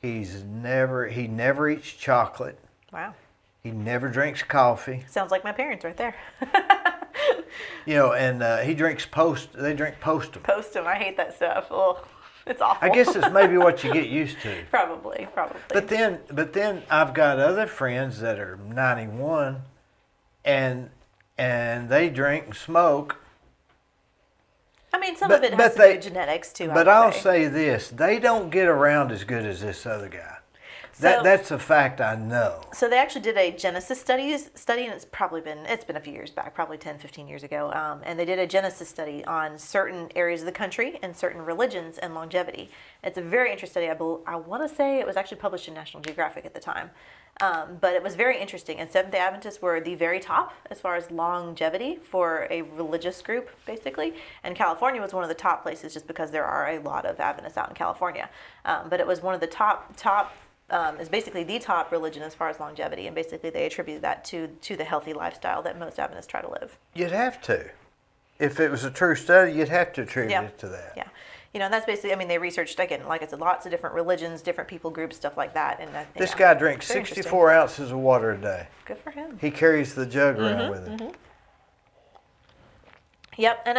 He never eats chocolate. Wow. He never drinks coffee. Sounds like my parents right there. And he drinks they drink Postum. Postum, I hate that stuff. Oh, it's awful. I guess it's maybe what you get used to. Probably. But then I've got other friends that are 91 and they drink and smoke. Some of it has to do with genetics too. But I'll say this, they don't get around as good as this other guy. That's a fact I know. So they actually did a Genesis study, and it's been a few years back, probably 10, 15 years ago. And they did a Genesis study on certain areas of the country and certain religions and longevity. It's a very interesting study. I want to say it was actually published in National Geographic at the time. But it was very interesting. And Seventh-day Adventists were the very top as far as longevity for a religious group, basically. And California was one of the top places just because there are a lot of Adventists out in California. But it was one of the top is basically the top religion as far as longevity, and basically they attributed that to the healthy lifestyle that most Adventists try to live. You'd have to. If it was a true study, you'd have to attribute it to that. Yeah. And that's basically, they researched, again, like I said, lots of different religions, different people groups, stuff like that. And this guy drinks 64 ounces of water a day. Good for him. He carries the jug around with him. Mm-hmm. Yep, and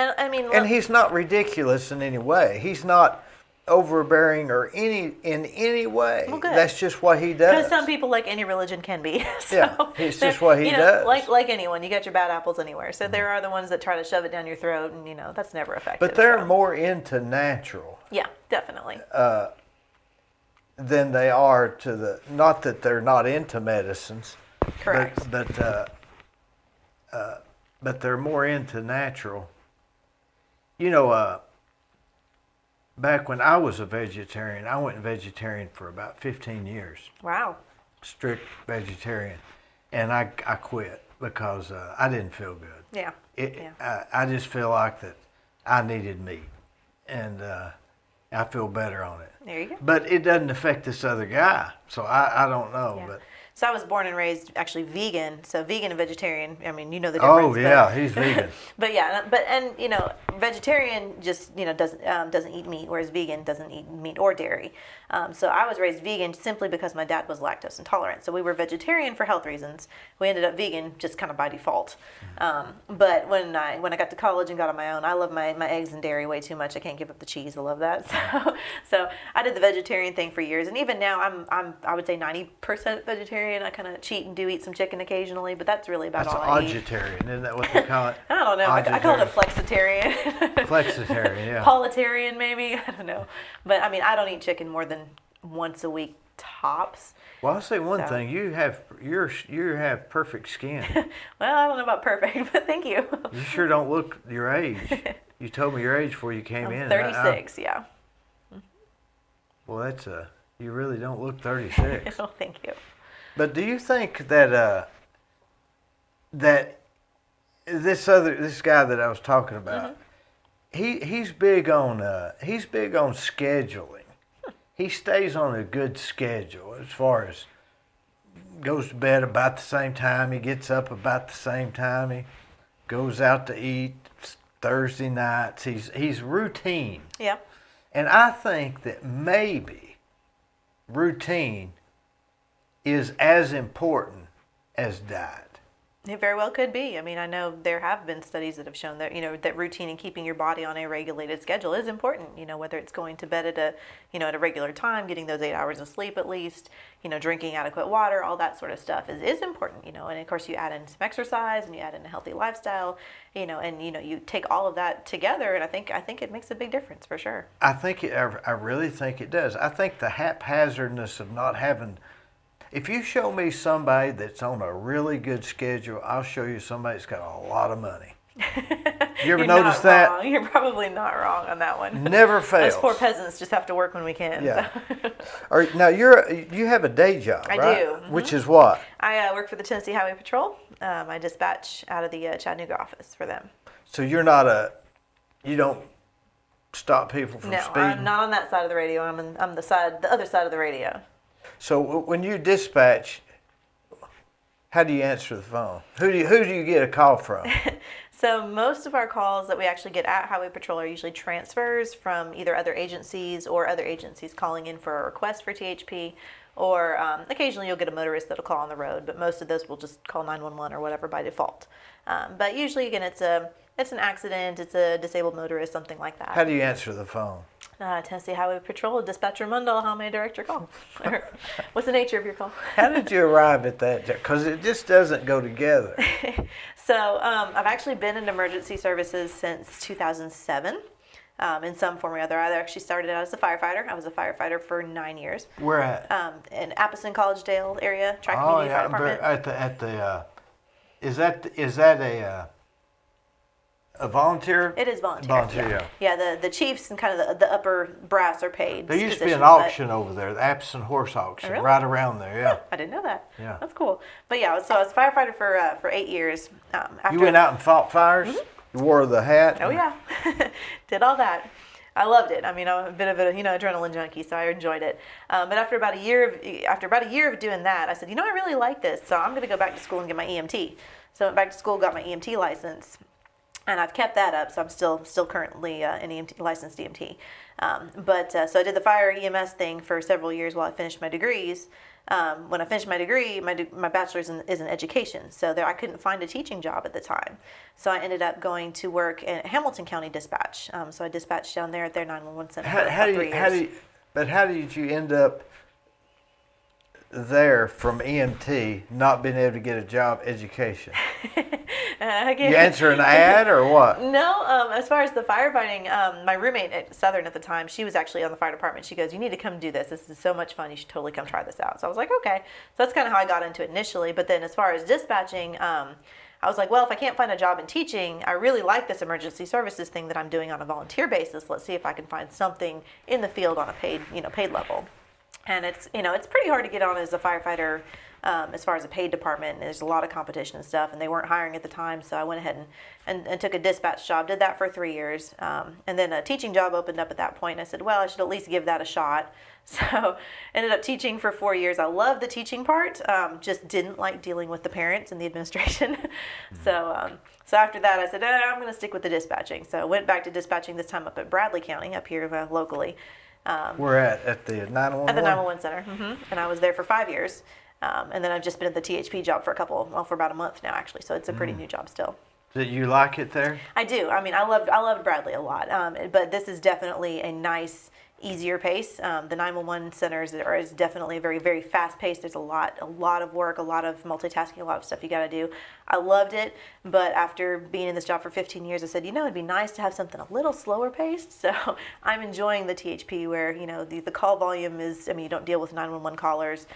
and he's not ridiculous in any way. He's not overbearing or in any way. Well, good. That's just what he does. Because some people, like any religion, can be. So yeah, it's just what he does. Like anyone, you get your bad apples anywhere. So there are the ones that try to shove it down your throat, and that's never effective. But they're more into natural. Yeah, definitely. Than they are to the. Not that they're not into medicines. Correct. But they're more into natural. Back when I was a vegetarian, I went vegetarian for about 15 years. Wow. Strict vegetarian. And I quit because I didn't feel good. Yeah. I just feel like that I needed meat. And I feel better on it. There you go. But it doesn't affect this other guy. So I don't know. Yeah. But So I was born and raised actually vegan. So vegan and vegetarian, the difference. Oh yeah, he's vegan. But vegetarian just doesn't eat meat, whereas vegan doesn't eat meat or dairy. So I was raised vegan simply because my dad was lactose intolerant. So we were vegetarian for health reasons. We ended up vegan just kind of by default. But when I got to college and got on my own, I love my eggs and dairy way too much. I can't give up the cheese. I love that. So I did the vegetarian thing for years, and even now I would say 90% vegetarian. vegetarian. I kind of cheat and do eat some chicken occasionally, but that's really about That's all I eat. vegetarian, isn't that what they call it? I don't know. I call it a flexitarian. Flexitarian, yeah. Politarian, maybe. I don't know. But I mean, I don't eat chicken more than once a week tops. Well, I'll say one So. thing: you have perfect skin. Well, I don't know about perfect, but thank you. You sure don't look your age. You told me your age before you came in. I'm 36, yeah. Well, you really don't look 36. Oh, thank you. But do you think that that this guy that I was talking about, he's big on scheduling. He stays on a good schedule as far as goes to bed about the same time, he gets up about the same time, he goes out to eat Thursday nights. He's routine. Yeah. And I think that maybe routine is as important as diet. It very well could be. I mean, I know there have been studies that have shown that, that routine and keeping your body on a regulated schedule is important, whether it's going to bed at a regular time, getting those 8 hours of sleep at least, drinking adequate water, all that sort of stuff is important, and of course you add in some exercise and you add in a healthy lifestyle, and you take all of that together, and I think it makes a big difference for sure. I really think it does. I think the haphazardness of not having. If you show me somebody that's on a really good schedule, I'll show you somebody that's got a lot of money. You ever noticed that? Wrong. You're probably not wrong on that one. Never fails. Us poor peasants just have to work when we can. Yeah. So. All right, now you have a day job, I right? do. Mm-hmm. Which is what? I work for the Tennessee Highway Patrol. I dispatch out of the Chattanooga office for them. So you don't stop people from speeding? No, I'm not on that side of the radio. I'm the other side of the radio. So when you dispatch, how do you answer the phone? Who do you get a call from? So most of our calls that we actually get at Highway Patrol are usually transfers from either other agencies or other agencies calling in for a request for THP, or occasionally you'll get a motorist that'll call on the road, but most of those will just call 911 or whatever by default. But usually, again, it's an accident, it's a disabled motorist, something like that. How do you answer the phone? Tennessee Highway Patrol, Dispatcher Mundall, how may I direct your call? What's the nature of your call? How did you arrive at that? Because it just doesn't go together. So I've actually been in emergency services since 2007 in some form or other. I actually started out as a firefighter. I was a firefighter for 9 years. Where at? In Appleton, Collegedale area, Tri-Community Fire Department. Is that a volunteer? It is volunteer. Volunteer, yeah. The chiefs and kind of the upper brass are paid. There used to be an auction over there, the Appleton Horse Auction, really? right around there. Yeah. I didn't know that. Yeah. That's cool. But yeah, so I was a firefighter for 8 years. You went out and fought fires? Mm-hmm. You wore the hat? Oh yeah, did all that. I loved it. I mean, I'm a bit of a adrenaline junkie, so I enjoyed it. But after about a year of doing that, I said, I really like this, so I'm going to go back to school and get my EMT. So I went back to school, got my EMT license, and I've kept that up. So I'm still currently an EMT, licensed EMT. So I did the fire EMS thing for several years while I finished my degrees. When I finished my degree, my bachelor's is in education, so I couldn't find a teaching job at the time. So I ended up going to work at Hamilton County Dispatch. So I dispatched down there at their 911 center for about 3 years. How did you end up there from EMT, not being able to get a job, education? You answer an ad or what? No, as far as the firefighting, my roommate at Southern at the time, she was actually on the fire department. She goes, "You need to come do this. This is so much fun. You should totally come try this out." So I was like, okay. So that's kind of how I got into it initially. But then as far as dispatching, I was like, well, if I can't find a job in teaching, I really like this emergency services thing that I'm doing on a volunteer basis. Let's see if I can find something in the field on a paid level. And it's pretty hard to get on as a firefighter as far as a paid department. There's a lot of competition and stuff, and they weren't hiring at the time, so I went ahead and took a dispatch job, did that for 3 years, and then a teaching job opened up at that point, and I said, well, I should at least give that a shot. So ended up teaching for 4 years. I love the teaching part, just didn't like dealing with the parents and the administration. So after that, I said, I'm going to stick with the dispatching. So I went back to dispatching, this time up at Bradley County, up here locally. We're at the 911? At the 911 center, and I was there for 5 years. And then I've just been at the THP job for about a month now, actually. So it's a pretty new job still. Did you like it there? I do. I mean, I loved Bradley a lot. But this is definitely a nice, easier pace. The 911 centers is definitely very, very fast paced. There's a lot of work, a lot of multitasking, a lot of stuff you got to do. I loved it, but after being in this job for 15 years, I said, it'd be nice to have something a little slower paced. So I'm enjoying the THP where, the call volume is, you don't deal with 911 callers.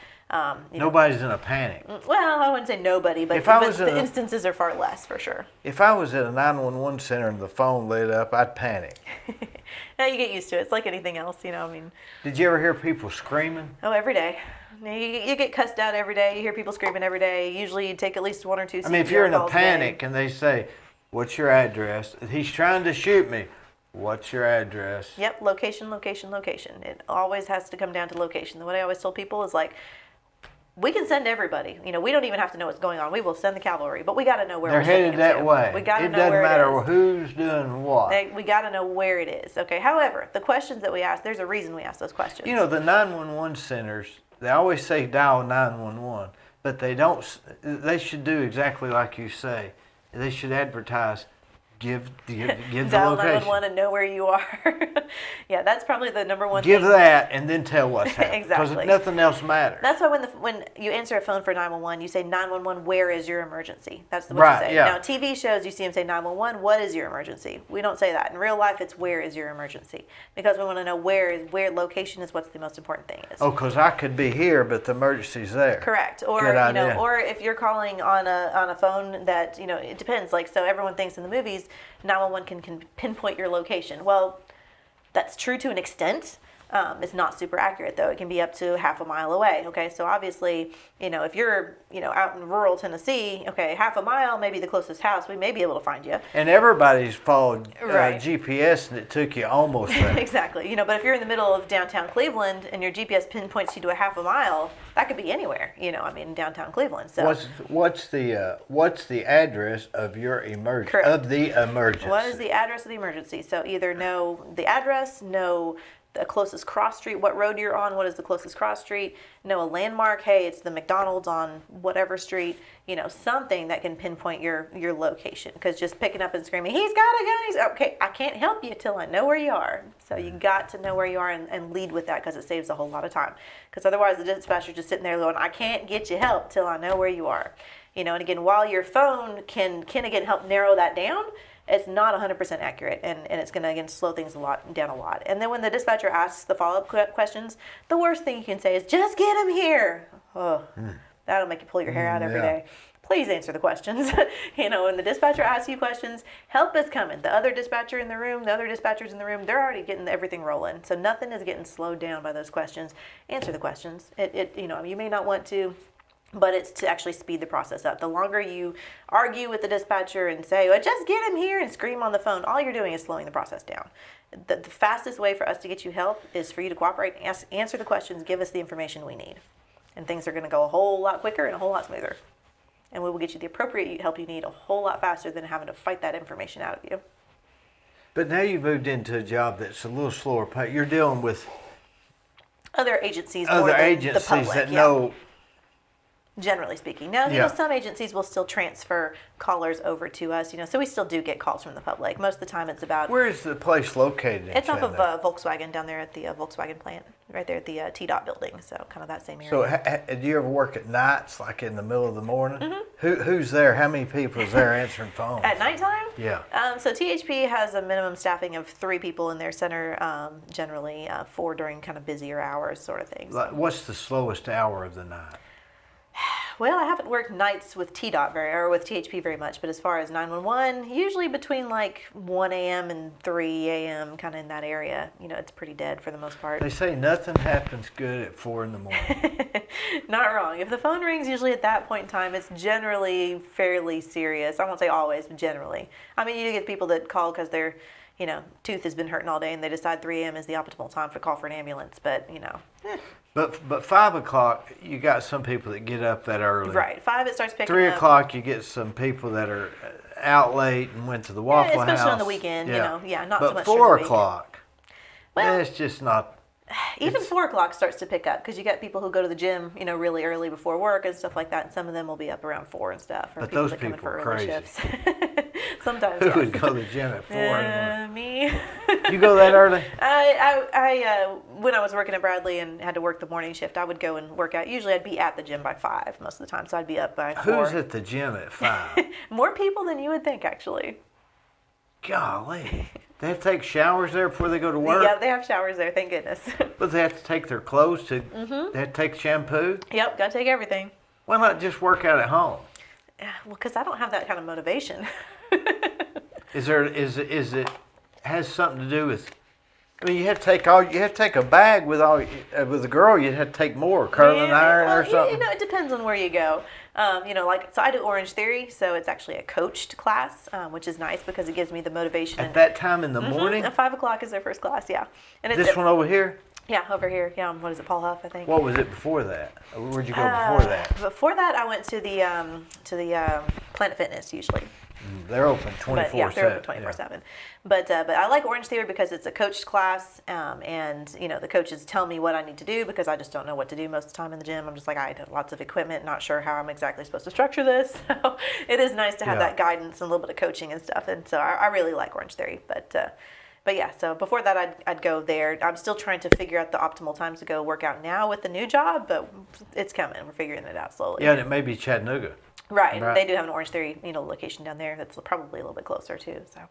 Nobody's in a panic. Well, I wouldn't say nobody, but, the instances are far less for sure. If I was at a 911 center and the phone lit up, I'd panic. Now you get used to it. It's like anything else, Did you ever hear people screaming? Oh, every day. You get cussed out every day. You hear people screaming every day. Usually you take at least 1 or 2 if you're in a panic and they say, "What's your address?" He's trying to shoot me. What's your address? Yep, location, location, location. It always has to come down to location. What I always tell people is we can send everybody. We don't even have to know what's going on. We will send the cavalry, but we got to know where they're we're sending headed that to. way. We got to it know doesn't where matter it is. who's doing what. We got to know where it is. Okay. However, the questions that we ask, there's a reason we ask those questions. The 911 centers, they always say dial 911, but they don't. They should do exactly like you say. They should advertise. Give the dial location. 911 and know where you are. Yeah, that's probably the number one Give thing. that and then tell what's happening. Exactly. Because nothing else matters. That's why when you answer a phone for 911, you say 911, where is your emergency? That's what Right, you say. yeah. Now, TV shows, you see them say 911, what is your emergency? We don't say that. In real life, it's where is your emergency? Because we want to know where location is what's the most important thing is. Oh, because I could be here, but the emergency's there. Correct. Or Good idea. or if you're calling on a phone that it depends. So everyone thinks in the movies 911 can pinpoint your location. Well, that's true to an extent. It's not super accurate though. It can be up to half a mile away. Okay, so obviously, if you're out in rural Tennessee, okay, half a mile, maybe the closest house, we may be able to find you. And everybody's followed Right. GPS, and it took you almost there. Exactly. But if you're in the middle of downtown Cleveland and your GPS pinpoints you to a half a mile, that could be anywhere. In downtown Cleveland. So What's the address of your emergency? Correct. Of the emergency. What is the address of the emergency? So either know the address, know the closest cross street, what road you're on, what is the closest cross street, know a landmark, hey, it's the McDonald's on whatever street, something that can pinpoint your location. Because just picking up and screaming, he's got a gun, okay, I can't help you till I know where you are. So you got to know where you are and lead with that because it saves a whole lot of time. Because otherwise the dispatcher's just sitting there going, I can't get you help till I know where you are. And again, while your phone can again help narrow that down, it's not 100% accurate, and it's going to, again, slow things down a lot. And then when the dispatcher asks the follow-up questions, the worst thing you can say is, just get him here. Oh, that'll make you pull your hair out every day. Please answer the questions. When the dispatcher asks you questions, help is coming. The other dispatchers in the room, they're already getting everything rolling. So nothing is getting slowed down by those questions. Answer the questions. You may not want to, but it's to actually speed the process up. The longer you argue with the dispatcher and say, well, just get him here and scream on the phone, all you're doing is slowing the process down. The fastest way for us to get you help is for you to cooperate, answer the questions, give us the information we need. And things are going to go a whole lot quicker and a whole lot smoother. And we will get you the appropriate help you need a whole lot faster than having to fight that information out of you. But now you've moved into a job that's a little slower pace. You're dealing with other agencies other more than agencies the public, that know. Generally speaking. Now, some agencies will still transfer callers over to us, so we still do get calls from the public. Most of the time it's about... Where is the place located? It's off of Volkswagen down there at the Volkswagen plant, right there at the T-Dot building, so kind of that same area. So do you ever work at nights, like in the middle of the morning? Mm-hmm. Who's there? How many people is there answering phones? At nighttime? Yeah. So THP has a minimum staffing of 3 people in their center, generally 4 during kind of busier hours sort of things. Like, what's the slowest hour of the night? Well, I haven't worked nights with with THP very much, but as far as 911, usually between like 1 a.m. and 3 a.m., kind of in that area. It's pretty dead for the most part. They say nothing happens good at 4 in the morning. Not wrong. If the phone rings, usually at that point in time, it's generally fairly serious. I won't say always, but generally. You do get people that call because their tooth has been hurting all day and they decide 3 a.m. is the optimal time to call for an ambulance, but But 5 o'clock, you got some people that get up that early. Right. 5 it starts picking 3 up. o'clock, you get some people that are out late and went to the Waffle House. Especially on the weekend, not so much. But 4 o'clock, it's just not. Even 4 o'clock starts to pick up because you got people who go to the gym, really early before work and stuff like that. And some of them will be up around 4 and stuff. Or But people those that come in people for are early crazy. shifts. Sometimes. Who yes. would go to the gym at 4 in the morning? Me. You go that early? When I was working at Bradley and had to work the morning shift, I would go and work out. Usually I'd be at the gym by 5 most of the time, so I'd be up by 4. Who's at the gym at 5? More people than you would think, actually. Golly. They have to take showers there before they go to work? Yeah, they have showers there, thank goodness. But they have to take their clothes to, they have to take shampoo? Yep, gotta take everything. Why not just work out at home? Well, because I don't have that kind of motivation. Is it has something to do with, I mean, you have to take a bag with a girl, you'd have to take more, curling iron or something? It depends on where you go. So I do Orange Theory, so it's actually a coached class, which is nice because it gives me the motivation. At that time in the morning? At 5 o'clock is their first class, yeah. And it's, This one over here? Yeah, over here. Yeah, what is it, Paul Huff, I think. What was it before that? Where'd you go before that? Before that, I went to the Planet Fitness usually. They're open 24/7. Yeah, they're open 24/7. But I like Orange Theory because it's a coached class, and the coaches tell me what I need to do because I just don't know what to do most of the time in the gym. I'm just like, I have lots of equipment, not sure how I'm exactly supposed to structure this. So it is nice to have that guidance and a little bit of coaching and stuff. And so I really like Orange Theory, But yeah, so before that, I'd go there. I'm still trying to figure out the optimal times to go work out now with the new job, but it's coming. We're figuring it out slowly. Yeah, and it may be Chattanooga. Right. They do have an Orange Theory, location down there that's probably a little bit closer too. So.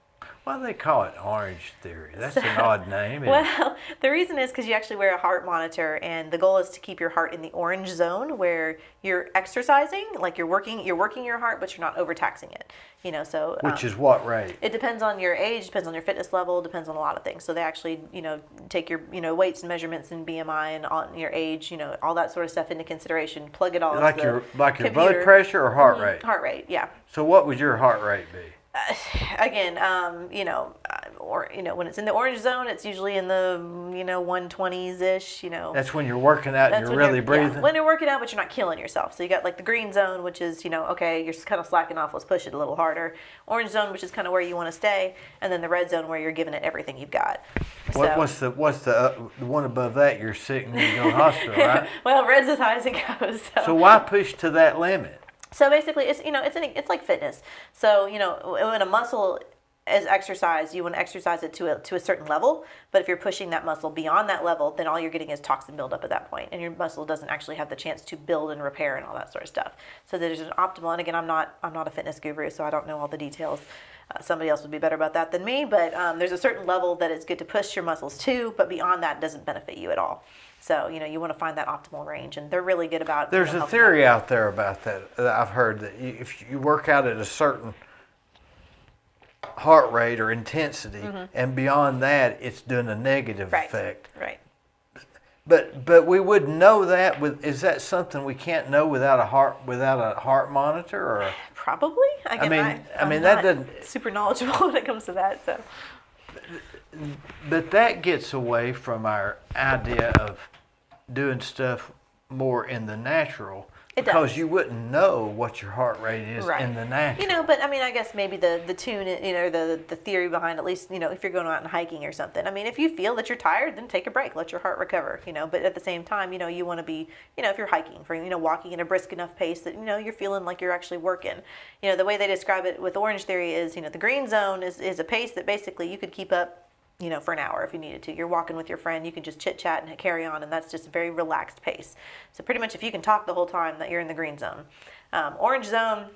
Why do they call it Orange Theory? That's an odd name. Well, the reason is because you actually wear a heart monitor, and the goal is to keep your heart in the orange zone where you're exercising, like you're working your heart, but you're not overtaxing it. So which is what rate? It depends on your age, depends on your fitness level, depends on a lot of things. So they actually, take your, weights and measurements and BMI and on your age, all that sort of stuff into consideration. Plug it all like into the your blood pressure or heart rate? Heart rate, yeah. So what would your heart rate be? Again, when it's in the orange zone, it's usually in the 120s ish. That's when you're working out and you're really breathing. Yeah, when you're working out, but you're not killing yourself. So you got like the green zone, which is okay, you're kind of slacking off. Let's push it a little harder. Orange zone, which is kind of where you want to stay, and then the red zone where you're giving it everything you've got. What's the one above that? You're sick and you go to the hospital, right? Well, red's as high as it goes. So why push to that limit? So basically, it's like fitness. So when a muscle is exercised, you want to exercise it to a certain level. But if you're pushing that muscle beyond that level, then all you're getting is toxin buildup at that point, and your muscle doesn't actually have the chance to build and repair and all that sort of stuff. So there's an optimal. And again, I'm not a fitness guru, so I don't know all the details. Somebody else would be better about that than me. But there's a certain level that it's good to push your muscles to, but beyond that, it doesn't benefit you at all. So, you want to find that optimal range, and they're really good about. There's a theory out there about that I've heard that if you work out at a certain heart rate or intensity, and beyond that, it's doing a negative effect. Right. But we wouldn't know that. Is that something we can't know without a heart monitor? Or probably. Again, I mean that doesn't super knowledgeable when it comes to that. So. But that gets away from our idea of doing stuff more in the natural. Because you wouldn't know what your heart rate is in the natural. But I guess maybe the tune, the theory behind, at least, if you're going out and hiking or something. If you feel that you're tired, then take a break, let your heart recover, But at the same time, you want to be, if you're hiking, walking at a brisk enough pace that, you're feeling like you're actually working. The way they describe it with Orange Theory is, the green zone is a pace that basically you could keep up, for an hour if you needed to. You're walking with your friend, you can just chit chat and carry on, and that's just a very relaxed pace. So pretty much if you can talk the whole time, that you're in the green zone. Orange zone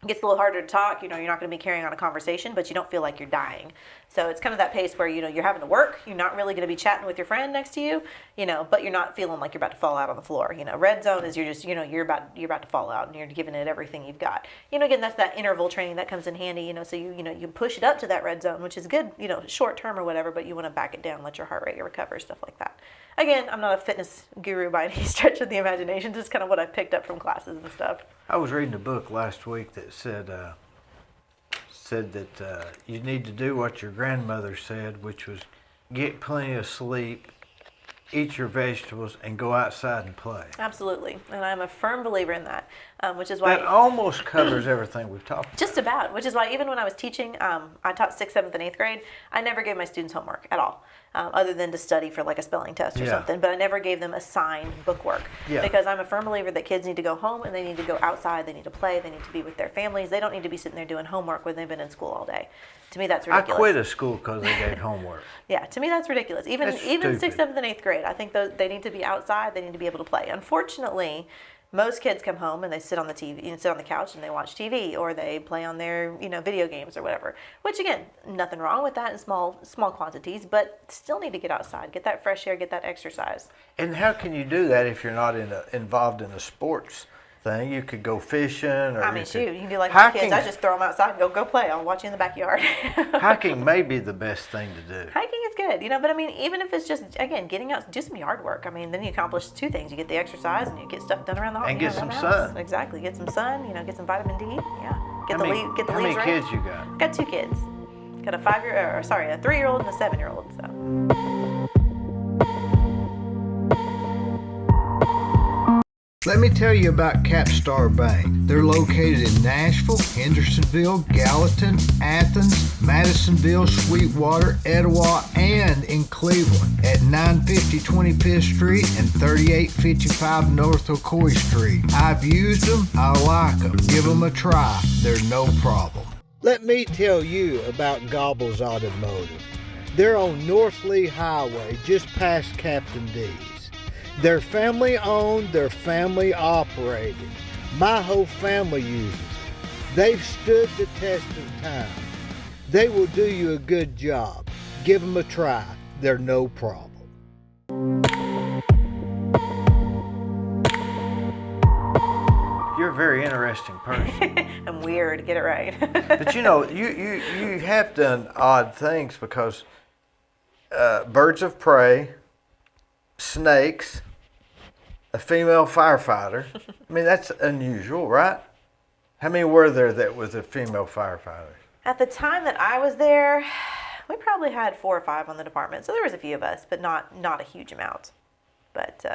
gets a little harder to talk. You're not going to be carrying on a conversation, but you don't feel like you're dying. So it's kind of that pace where, you're having to work. You're not really going to be chatting with your friend next to you, but you're not feeling like you're about to fall out on the floor. Red zone is you're just, you're about to fall out and you're giving it everything you've got. Again, that's that interval training that comes in handy, so you push it up to that red zone, which is good, short term or whatever, but you want to back it down, let your heart rate recover, stuff like that. Again, I'm not a fitness guru by any stretch of the imagination, just kind of what I picked up from classes and stuff. I was reading a book last week that said that you need to do what your grandmother said, which was get plenty of sleep, eat your vegetables, and go outside and play. Absolutely, and I'm a firm believer in that, which is why... That almost covers everything we've talked about. Just about, which is why even when I was teaching, I taught 6th, 7th, and 8th grade, I never gave my students homework at all. other than to study for like a spelling test or something. But I never gave them assigned bookwork because I'm a firm believer that kids need to go home and they need to go outside. They need to play. They need to be with their families. They don't need to be sitting there doing homework when they've been in school all day. To me, that's ridiculous. I quit a school because they gave homework. Yeah, to me, that's ridiculous. Even 6th, 7th, and 8th grade, I think they need to be outside. They need to be able to play. Unfortunately, most kids come home and they sit on the TV, sit on the couch and they watch TV, or they play on their video games or whatever. Which again, nothing wrong with that in small quantities, but still need to get outside, get that fresh air, get that exercise. And how can you do that if you're not involved in a sports thing? You could go fishing, or you can do like my kids. I just throw them outside and go play. I'll watch you in the backyard. Hiking may be the best thing to do. Hiking is good, but I mean, even if it's just, again, getting out, do some yard work. I mean, then you accomplish two things. You get the exercise and you get stuff done around the house. And get some sun. Exactly. Get some sun, get some vitamin D. Yeah. Get the leaves right. How many kids you got? Got 2 kids. Got a 3-year-old and a 7-year-old. So. Let me tell you about Capstar Bank. They're located in Nashville, Hendersonville, Gallatin, Athens, Madisonville, Sweetwater, Etowah, and in Cleveland at 950 25th Street and 3855 North Ocoee Street. I've used them. I like them. Give them a try. They're no problem. Let me tell you about Gobbles Automotive. They're on North Lee Highway, just past Captain D's. They're family owned, they're family operated. My whole family uses them. They've stood the test of time. They will do you a good job. Give them a try. They're no problem. You're a very interesting person. I'm weird, get it right. But you have done odd things because birds of prey, snakes, a female firefighter. I mean, that's unusual, right? How many were there that was a female firefighter? At the time that I was there, we probably had 4 or 5 on the department. So there was a few of us, but not a huge amount. But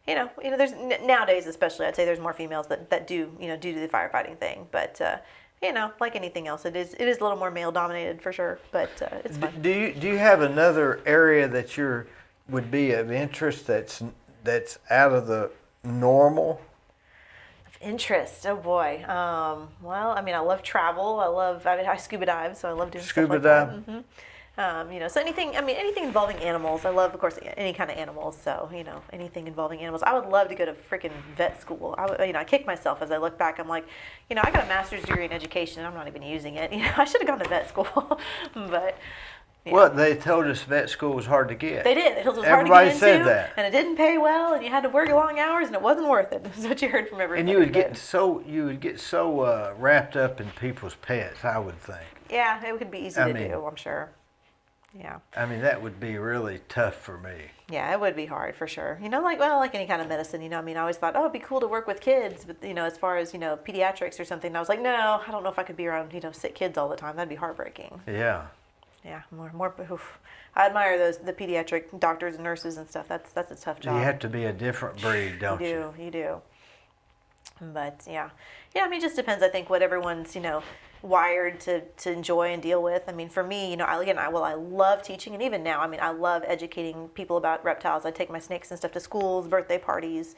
there's nowadays, especially, I'd say there's more females that do the firefighting thing. But like anything else, it is a little more male dominated for sure. But it's fun. Do you have another area that would be of interest that's out of the normal? Interest, oh boy. Well, I mean, I love travel. I scuba dive, so I love doing scuba stuff like dive. That. Mm-hmm. So anything involving animals. I love, of course, any kind of animals. So anything involving animals. I would love to go to freaking vet school. I kick myself as I look back. I'm like, I got a master's degree in education, and I'm not even using it. I should have gone to vet school, but. Yeah. Well, they told us vet school was hard to get. They did. They told us it was hard to get into. Everybody said that. And it didn't pay well, and you had to work long hours, and it wasn't worth it. That's what you heard from everybody. And you would get so wrapped up in people's pets, I would think. Yeah, it would be easy to do, I'm sure. Yeah. I mean, that would be really tough for me. Yeah, it would be hard for sure. Like any kind of medicine, I always thought, it'd be cool to work with kids, but as far as, pediatrics or something, I was like, no, I don't know if I could be around, sick kids all the time. That'd be heartbreaking. Yeah. Yeah, more. Oof. I admire the pediatric doctors and nurses and stuff. That's a tough job. You have to be a different breed, don't you? You do. But yeah. It just depends. I think what everyone's wired to enjoy and deal with. I mean, for me, I love teaching, and even now, I love educating people about reptiles. I take my snakes and stuff to schools, birthday parties,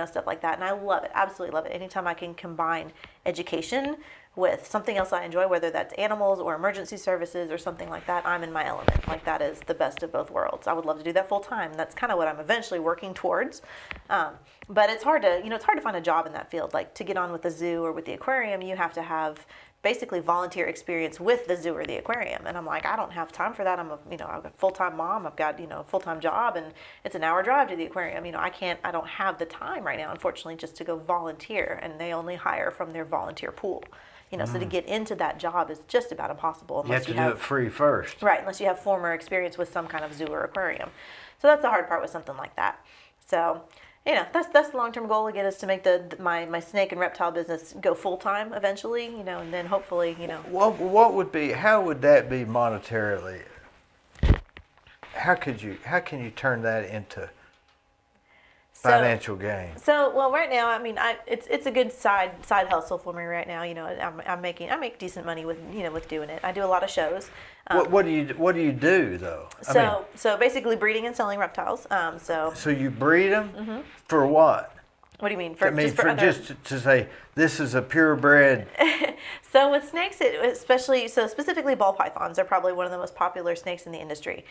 stuff like that, and I love it. Absolutely love it. Anytime I can combine education with something else I enjoy, whether that's animals or emergency services or something like that, I'm in my element. Like, that is the best of both worlds. I would love to do that full time. That's kind of what I'm eventually working towards. But it's hard to find a job in that field. Like, to get on with the zoo or with the aquarium, you have to have basically volunteer experience with the zoo or the aquarium. And I'm like, I don't have time for that. I'm a full-time mom. I've got, a full-time job, and it's an hour drive to the aquarium. I don't have the time right now, unfortunately, just to go volunteer. And they only hire from their volunteer pool. So to get into that job is just about impossible unless you have to do it free first. Right, unless you have former experience with some kind of zoo or aquarium. So that's the hard part with something like that. So, that's the long-term goal again, is to make my snake and reptile business go full-time eventually, and then hopefully, how would that be monetarily? How can you turn that into financial gain? So, well, right now, I mean, it's a good side hustle for me right now. You know, I make decent money with with doing it. I do a lot of shows. What do you do though? So basically breeding and selling reptiles. So you breed them for what? What do you mean? Just to say this is a purebred. So with snakes, specifically ball pythons are probably one of the most popular snakes in the industry.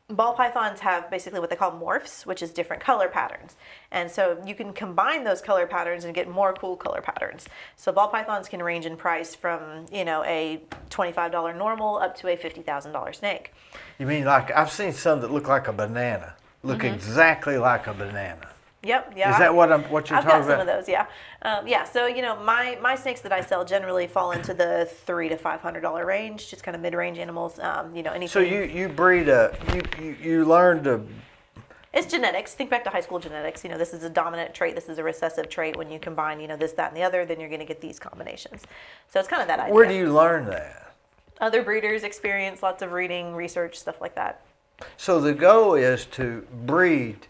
Ball pythons have basically what they call morphs, which is different color patterns. And so you can combine those color patterns and get more cool color patterns. So ball pythons can range in price from, a $25 normal up to a $50,000 snake. You mean like I've seen some that look like a banana, exactly like a banana. Yep. Yeah. Is that what you're talking about? I've got some of those. Yeah. So my snakes that I sell generally fall into the $300 to $500 range, just kind of mid-range animals. Anything. So you breed you learn to. It's genetics. Think back to high school genetics. This is a dominant trait. This is a recessive trait. When you combine, this, that, and the other, then you're going to get these combinations. So it's kind of that idea. Where do you learn that? Other breeders experience, lots of reading, research, stuff like that. So the goal is to breed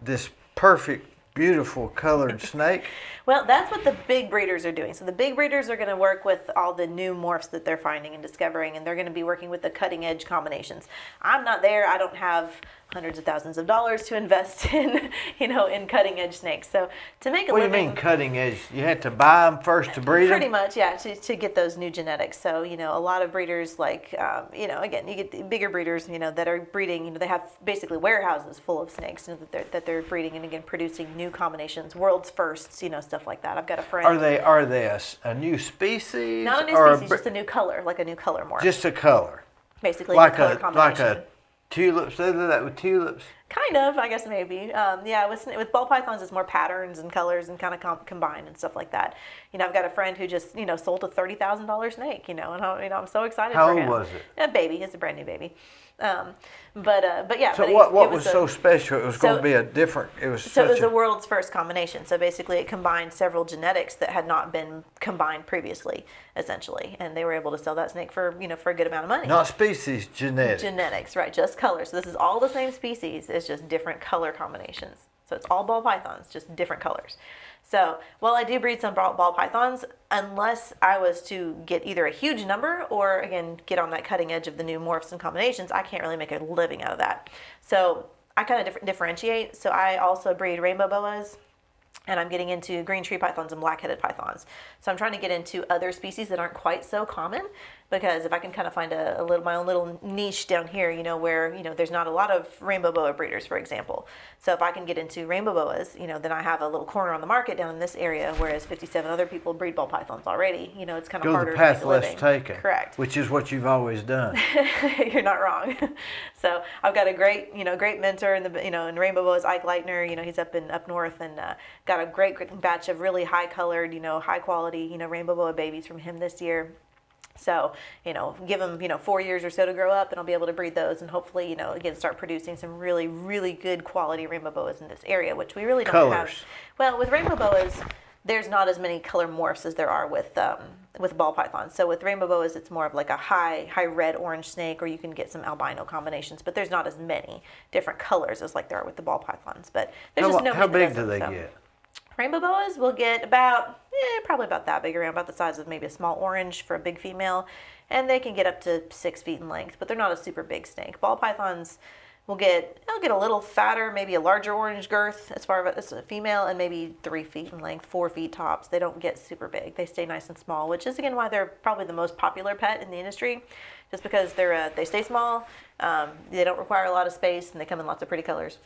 this perfect, beautiful colored snake? Well, that's what the big breeders are doing. So the big breeders are going to work with all the new morphs that they're finding and discovering, and they're going to be working with the cutting edge combinations. I'm not there. I don't have hundreds of thousands of dollars to invest in, in cutting edge snakes. So to make a living. What do you mean cutting edge? You had to buy them first to breed them? Pretty much, yeah, to get those new genetics. So, a lot of breeders again, you get the bigger breeders, that are breeding, they have basically warehouses full of snakes that they're breeding and again producing new combinations, world's firsts, stuff like that. I've got a friend. Are they a new species? Not a new species, just a new color, like a new color morph. Just a color. Basically, like a color combination. Like a tulips. They do that with tulips. Kind of, I guess maybe. With ball pythons, it's more patterns and colors and kind of combined and stuff like that. I've got a friend who just sold a $30,000 snake. And I'm so excited for him. How old was it? A baby. It's a brand new baby. But yeah. So what was so special? It was going to be a different. It was. So it was the world's first combination. So basically, it combined several genetics that had not been combined previously, essentially, and they were able to sell that snake for for a good amount of money. Not species, genetics. Genetics, right? Just colors. So this is all the same species. It's just different color combinations. So it's all ball pythons, just different colors. So while I do breed some ball pythons, unless I was to get either a huge number or, again, get on that cutting edge of the new morphs and combinations, I can't really make a living out of that. So I kind of differentiate. So I also breed rainbow boas, and I'm getting into green tree pythons and black-headed pythons. So I'm trying to get into other species that aren't quite so common, because if I can kind of find my own little niche down here, where, there's not a lot of rainbow boa breeders, for example. So if I can get into rainbow boas, then I have a little corner on the market down in this area, whereas 57 other people breed ball pythons already. It's kind of harder to make a living. Go the path less taken. Correct. Which is what you've always done. You're not wrong. So I've got a great mentor in in rainbow boas, Ike Leitner. He's up north, and got a great batch of really high colored, high quality, rainbow boa babies from him this year. So, give them, 4 years or so to grow up, and I'll be able to breed those and hopefully, again, start producing some really, really good quality rainbow boas in this area, which we really don't have. Well, with rainbow boas, there's not as many color morphs as there are with ball pythons. So with rainbow boas, it's more of like a high red orange snake, or you can get some albino combinations, but there's not as many different colors as like there are with the ball pythons. But there's just nobody. How big do they get? Rainbow boas will get probably about that big, around about the size of maybe a small orange for a big female, and they can get up to 6 feet in length, but they're not a super big snake. Ball pythons they'll get a little fatter, maybe a larger orange girth as far as a female, and maybe 3 feet in length, 4 feet tops. They don't get super big. They stay nice and small, which is again why they're probably the most popular pet in the industry, just because they stay small, they don't require a lot of space, and they come in lots of pretty colors.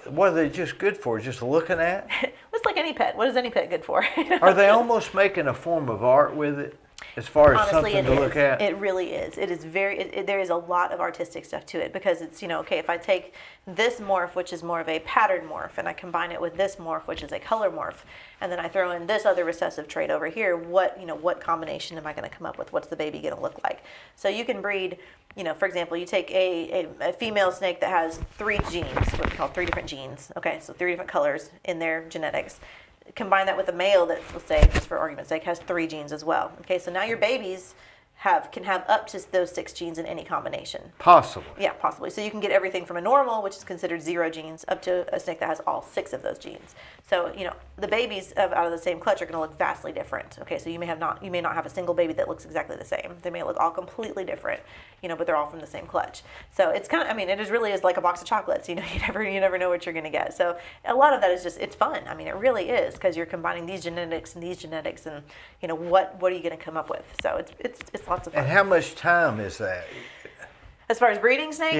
What are they just good for? Just looking at? It's like any pet. What is any pet good for? Are they almost making a form of art with it? As far as honestly, something to look at? It really is. It is there is a lot of artistic stuff to it, because it's, okay, if I take this morph, which is more of a pattern morph, and I combine it with this morph, which is a color morph, and then I throw in this other recessive trait over here, what combination am I going to come up with? What's the baby going to look like? So you can breed, for example, you take a female snake that has 3 genes, what we call 3 different genes. Okay, so 3 different colors in their genetics. Combine that with a male that, let's say, just for argument's sake, has 3 genes as well. Okay, so now your babies can have up to those 6 genes in any combination. Possibly. Yeah, possibly. So you can get everything from a normal, which is considered 0 genes, up to a snake that has all 6 of those genes. So the babies out of the same clutch are going to look vastly different. Okay, so you may not have a single baby that looks exactly the same. They may look all completely different, but they're all from the same clutch. So it's kind of, it really is like a box of chocolates. You never know what you're going to get. So a lot of that is just, it's fun. It really is, because you're combining these genetics and these genetics, and what are you going to come up with? So it's lots of fun. And how much time is that? As far as breeding snakes,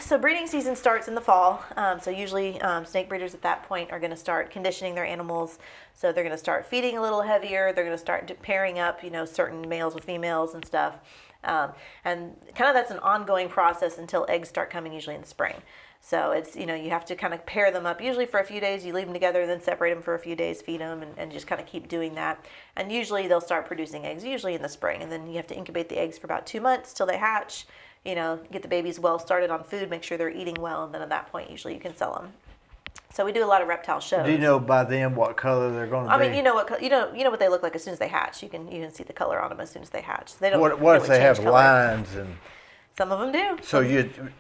so breeding season starts in the fall. So usually snake breeders at that point are going to start conditioning their animals. So they're going to start feeding a little heavier. They're going to start pairing up, certain males with females and stuff. And kind of that's an ongoing process until eggs start coming, usually in the spring. So it's, you have to kind of pair them up, usually for a few days. You leave them together, then separate them for a few days, feed them, and just kind of keep doing that. And usually they'll start producing eggs, usually in the spring. And then you have to incubate the eggs for about 2 months till they hatch. Get the babies well started on food, make sure they're eating well, and then at that point, usually you can sell them. So we do a lot of reptile shows. Do you know by then what color they're going to be? You know what they look like as soon as they hatch. You can see the color on them as soon as they hatch. They don't. What if they have color. lines and? Some of them do. So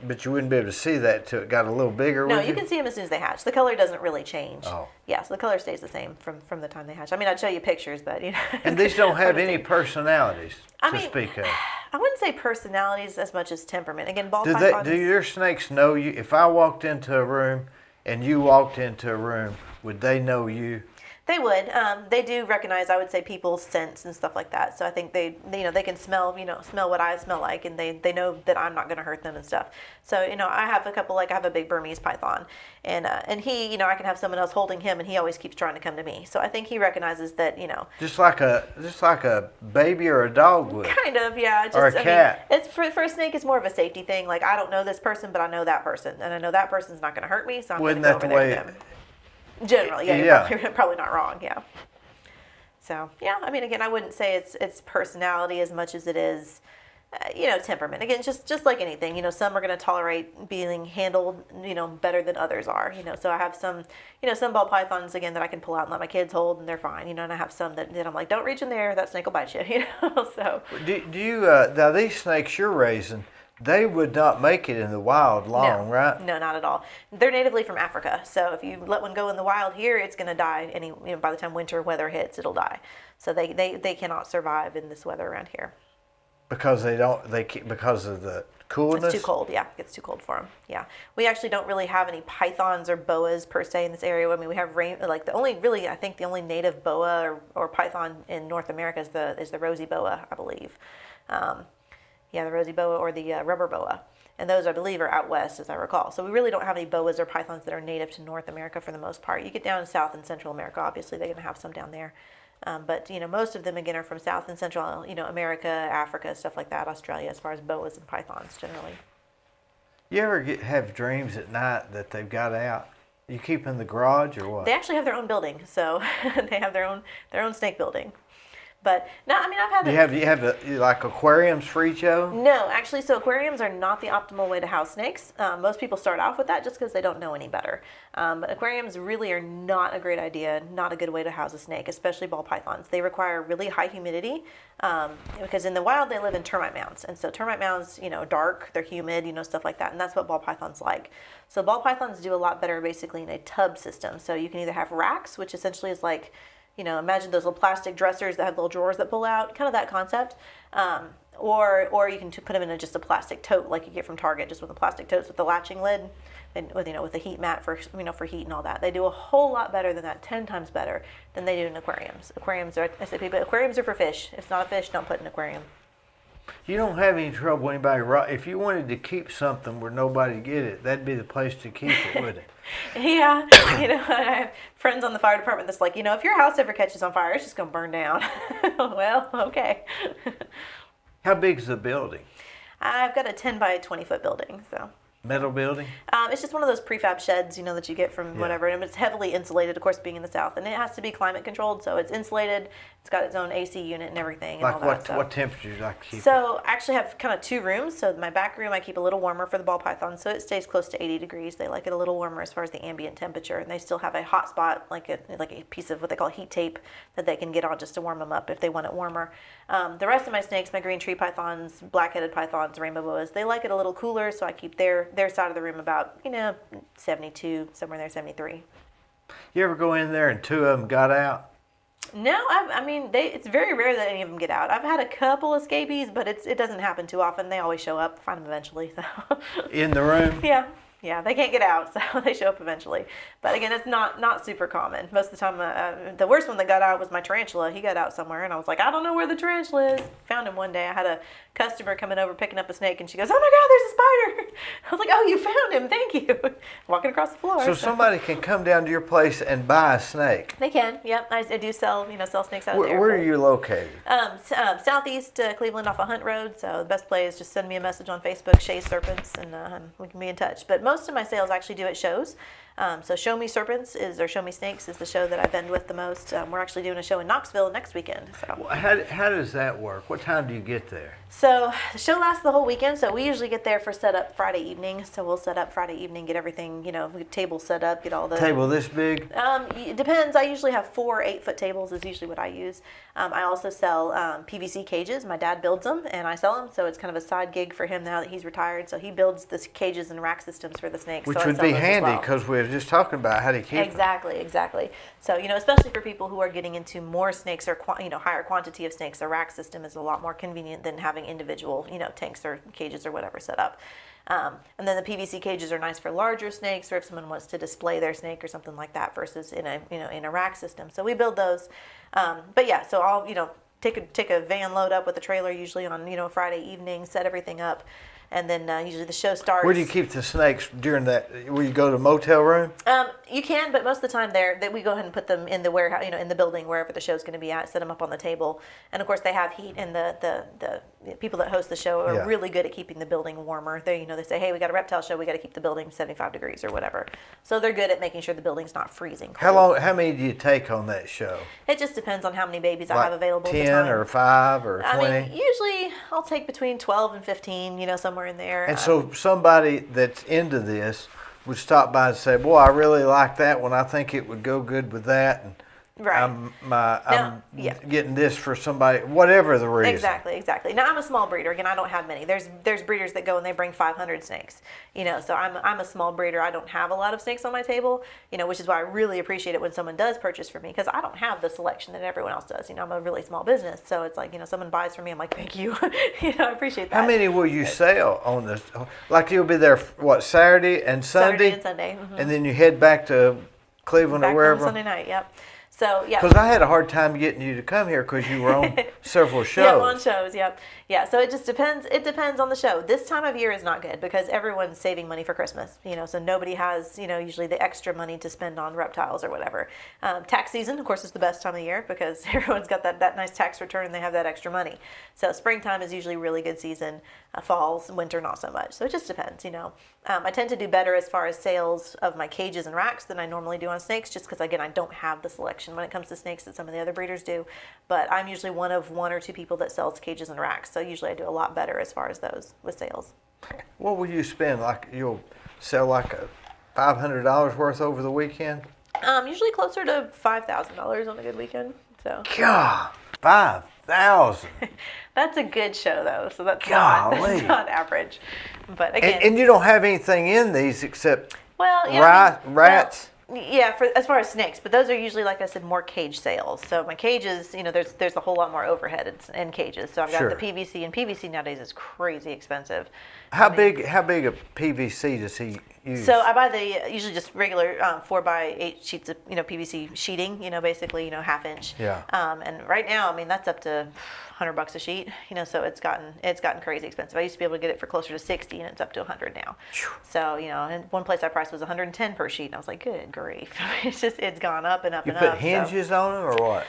but you wouldn't be able to see that till it got a little bigger. No, you can see them as soon as they hatch. The color doesn't really change. Oh. Yeah, so the color stays the same from the time they hatch. I'd show you pictures, but And these don't have any personalities to speak of. I wouldn't say personalities as much as temperament. Again, ball pythons. Do your snakes know you? If I walked into a room and you walked into a room, would they know you? They would. They do recognize, I would say, people's scents and stuff like that. So I think they can smell what I smell like, and they know that I'm not going to hurt them and stuff. So I have a couple, I have a big Burmese python, and he, I can have someone else holding him, and he always keeps trying to come to me. So I think he recognizes that, Just like a baby or a dog would. Kind of, yeah. Or a cat. It's for a snake, it's more of a safety thing. Like, I don't know this person, but I know that person, and I know that person's not going to hurt me, so I'm going to go over there to them. Generally, yeah, you're probably not wrong, yeah. So, yeah, again, I wouldn't say it's personality as much as it is, temperament. Again, just like anything, some are going to tolerate being handled, better than others are, So I have some ball pythons, again, that I can pull out and let my kids hold, and they're fine, and I have some that I'm like, don't reach in there, that snake will bite you, So. Do you, now these snakes you're raising, they would not make it in the wild long, right? No, not at all. They're natively from Africa, so if you let one go in the wild here, it's going to die. By the time winter weather hits, it'll die. So they cannot survive in this weather around here. Because because of the coolness. It's too cold. Yeah, it's too cold for them. Yeah, we actually don't really have any pythons or boas per se in this area. We have I think the only native boa or python in North America is the rosy boa, I believe. Yeah, the rosy boa or the rubber boa. And those, I believe, are out west, as I recall. So we really don't have any boas or pythons that are native to North America for the most part. You get down to South and Central America, obviously, they're going to have some down there. But, most of them, again, are from South and Central, America, Africa, stuff like that, Australia, as far as boas and pythons, generally. You ever have dreams at night that they've got out? You keep in the garage or what? They actually have their own building, so they have their own snake building. But no, I've had. Do you have like aquariums for each of them? No, actually, so aquariums are not the optimal way to house snakes. Most people start off with that just because they don't know any better. But aquariums really are not a great idea, not a good way to house a snake, especially ball pythons. They require really high humidity because in the wild they live in termite mounds, and so termite mounds, dark, they're humid, stuff like that, and that's what ball pythons like. So ball pythons do a lot better basically in a tub system. So you can either have racks, which essentially is like, imagine those little plastic dressers that have little drawers that pull out, kind of that concept. Or you can put them in just a plastic tote like you get from Target, just with the plastic totes with the latching lid, and with a heat mat for for heat and all that. They do a whole lot better than that, 10 times better than they do in aquariums. Aquariums are, I say, but aquariums are for fish. If it's not a fish, don't put in an aquarium. You don't have any trouble with anybody. If you wanted to keep something where nobody get it, that'd be the place to keep it, wouldn't it? Yeah, I have friends on the fire department that's like, if your house ever catches on fire, it's just going to burn down. Well, okay. How big is the building? I've got a 10 by 20 foot building, so. Metal building? It's just one of those prefab sheds, that you get from whatever, and it's heavily insulated, of course, being in the South, and it has to be climate controlled, so it's insulated. It's got its own AC unit and everything, and Like all that. what temperature do you like to keep it? So I actually have kind of two rooms. So my back room I keep a little warmer for the ball pythons, so it stays close to 80 degrees. They like it a little warmer as far as the ambient temperature, and they still have a hot spot, like a piece of what they call heat tape that they can get on just to warm them up if they want it warmer. The rest of my snakes, my green tree pythons, black-headed pythons, rainbow boas, they like it a little cooler, so I keep their side of the room about 72, somewhere there, 73. You ever go in there and two of them got out? No, it's very rare that any of them get out. I've had a couple escapees, but it doesn't happen too often. They always show up. Find them eventually. So. In the room? Yeah, they can't get out, so they show up eventually. But again, it's not super common. Most of the time, the worst one that got out was my tarantula. He got out somewhere, and I was like, I don't know where the tarantula is. Found him one day. I had a customer coming over picking up a snake, and she goes, oh my God, there's a spider. I was like, oh, you found him. Thank you. Walking across the floor. So somebody can come down to your place and buy a snake? They can, yep. I do sell snakes out there. Where are you located? Southeast Cleveland off of Hunt Road. So the best place is just send me a message on Facebook, Shay Serpents, and we can be in touch. But most of my sales I actually do at shows. So Show Me Serpents or Show Me Snakes is the show that I've been with the most. We're actually doing a show in Knoxville next weekend. So how does that work? What time do you get there? So the show lasts the whole weekend. So we usually get there for setup Friday evening. So we'll set up Friday evening, get everything, table set up, get all the table this big. It depends. I usually have 4 8-foot tables is usually what I use. I also sell PVC cages. My dad builds them, and I sell them. So it's kind of a side gig for him now that he's retired. So he builds the cages and rack systems for the snakes. Which so would be handy because we're just talking about how to keep Exactly. So, especially for people who are getting into more snakes or, higher quantity of snakes, a rack system is a lot more convenient than having individual, tanks or cages or whatever set up. And then the PVC cages are nice for larger snakes or if someone wants to display their snake or something like that versus in a rack system. So we build those. But yeah, so I'll, take a van load up with a trailer usually on, a Friday evening, set everything up. And then usually the show starts. Where do you keep the snakes during that? Will you go to a motel room? You can, but most of the time we go ahead and put them in the warehouse, in the building wherever the show's going to be at. Set them up on the table, and of course they have heat. And the people that host the show are really good at keeping the building warmer. They say, hey, we got a reptile show, we got to keep the building 75 degrees or whatever. So they're good at making sure the building's not freezing cold. How many do you take on that show? It just depends on how many babies I have available. 10 at the time. or 5 or 20. Usually I'll take between 12 and 15, somewhere in there. And so somebody that's into this would stop by and say, boy, I really like that one. I think it would go good with that. And right. I'm getting this for somebody, whatever the reason. Exactly. Now I'm a small breeder. Again, I don't have many. There's breeders that go and they bring 500 snakes. So I'm a small breeder. I don't have a lot of snakes on my table. Which is why I really appreciate it when someone does purchase from me because I don't have the selection that everyone else does. I'm a really small business, so it's like someone buys from me. I'm like, thank you. I appreciate that. How many will you sell on this? Like you'll be there Saturday and Sunday. Saturday and Sunday. Mm-hmm. And then you head back to Cleveland or wherever. Sunday night. Yep. So yeah. Because I had a hard time getting you to come here because you were on several shows. Yeah, on shows. Yep. Yeah. So it just depends. It depends on the show. This time of year is not good because everyone's saving money for Christmas. So nobody has usually the extra money to spend on reptiles or whatever. Tax season, of course, is the best time of year because everyone's got that nice tax return and they have that extra money. So springtime is usually a really good season. Falls, winter, not so much. So it just depends. I tend to do better as far as sales of my cages and racks than I normally do on snakes, just because again I don't have the selection when it comes to snakes that some of the other breeders do. But I'm usually one of 1 or 2 people that sells cages and racks. So usually I do a lot better as far as those with sales. What will you spend? Like you'll sell like $500 worth over the weekend? Usually closer to $5,000 on a good weekend. So. God, 5,000. That's a good show though, so that's not average. But again, and you don't have anything in these except rats. Yeah, as far as snakes, but those are usually, like I said, more cage sales. So my cages, there's a whole lot more overhead in cages. So I've got the PVC, and PVC nowadays is crazy expensive. How big a PVC does he use? So I buy usually just regular 4x8 sheets of PVC sheeting. Basically 1/2 inch. Yeah. And right now, that's up to $100 a sheet. So it's gotten crazy expensive. I used to be able to get it for closer to 60, and it's up to 100 now. So and one place I priced was 110 per sheet, and I was like, good grief. It's gone up and up and up. You put hinges on them or what?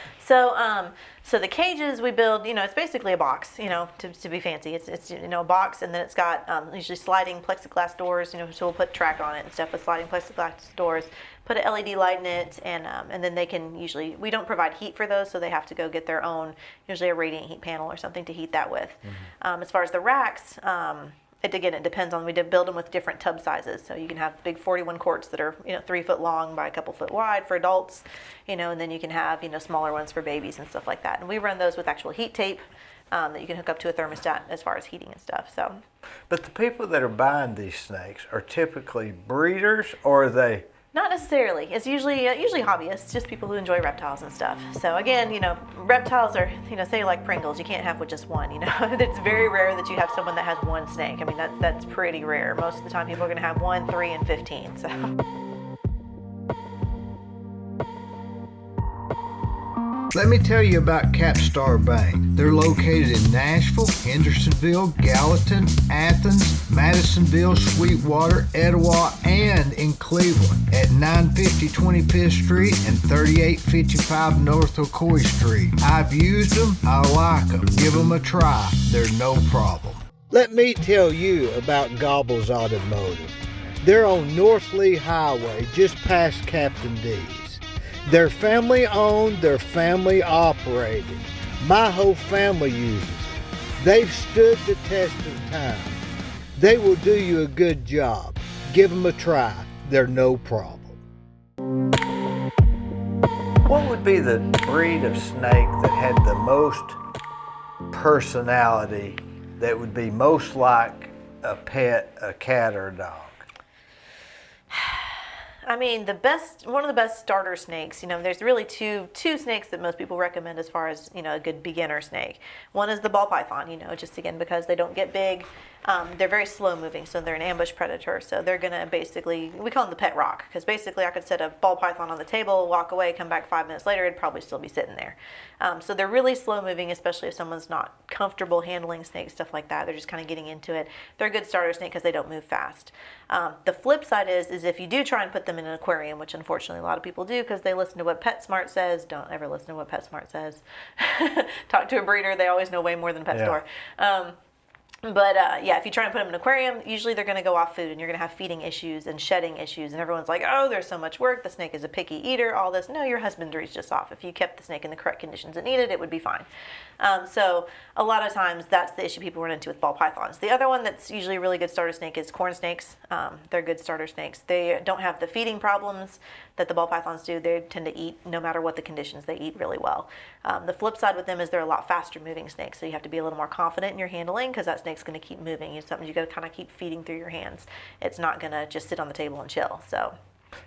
So the cages we build, it's basically a box, to be fancy. It's a box, and then it's got usually sliding plexiglass doors, so we'll put track on it and stuff with sliding plexiglass doors, put an LED light in it, and then they can usually, we don't provide heat for those, so they have to go get their own, usually a radiant heat panel or something to heat that with. As far as the racks, it depends on, we build them with different tub sizes. So you can have big 41 quarts that are, 3 foot long by a couple foot wide for adults, and then you can have, smaller ones for babies and stuff like that. And we run those with actual heat tape that you can hook up to a thermostat as far as heating and stuff. So. But the people that are buying these snakes are typically breeders, or are they? Not necessarily. It's usually hobbyists, just people who enjoy reptiles and stuff. So again, reptiles are, say like Pringles, you can't have with just one. It's very rare that you have someone that has one snake. I mean, that's pretty rare. Most of the time, people are going to have 1, 3, and 15. So. Let me tell you about Capstar Bank. They're located in Nashville, Hendersonville, Gallatin, Athens, Madisonville, Sweetwater, Etowah, and in Cleveland at 950 25th Street and 3855 North Ocoee Street. I've used them. I like them. Give them a try. They're no problem. Let me tell you about Gobbles Automotive. They're on North Lee Highway, just past Captain D's. They're family owned, they're family operated. My whole family uses them. They've stood the test of time. They will do you a good job. Give them a try. They're no problem. What would be the breed of snake that had the most personality, that would be most like a pet, a cat, or a dog? I mean, one of the best starter snakes, there's really two snakes that most people recommend as far as, a good beginner snake. One is the ball python, just again, because they don't get big. They're very slow moving, so they're an ambush predator. So they're going to basically, we call them the pet rock, because basically I could set a ball python on the table, walk away, come back 5 minutes later, it'd probably still be sitting there. So they're really slow moving, especially if someone's not comfortable handling snakes, stuff like that. They're just kind of getting into it. They're a good starter snake because they don't move fast. The flip side is if you do try and put them in an aquarium, which unfortunately a lot of people do because they listen to what PetSmart says. Don't ever listen to what PetSmart says. Talk to a breeder. They always know way more than PetStore. But if you try and put them in an aquarium, usually they're going to go off food and you're going to have feeding issues and shedding issues. And everyone's like, oh, there's so much work. The snake is a picky eater, all this. No, your husbandry's just off. If you kept the snake in the correct conditions it needed, it would be fine. So a lot of times that's the issue people run into with ball pythons. The other one that's usually a really good starter snake is corn snakes. They're good starter snakes. They don't have the feeding problems that the ball pythons do. They tend to eat no matter what the conditions. They eat really well. The flip side with them is they're a lot faster moving snakes. So you have to be a little more confident in your handling because that snake's going to keep moving. It's something you got to kind of keep feeding through your hands. It's not going to just sit on the table and chill. So.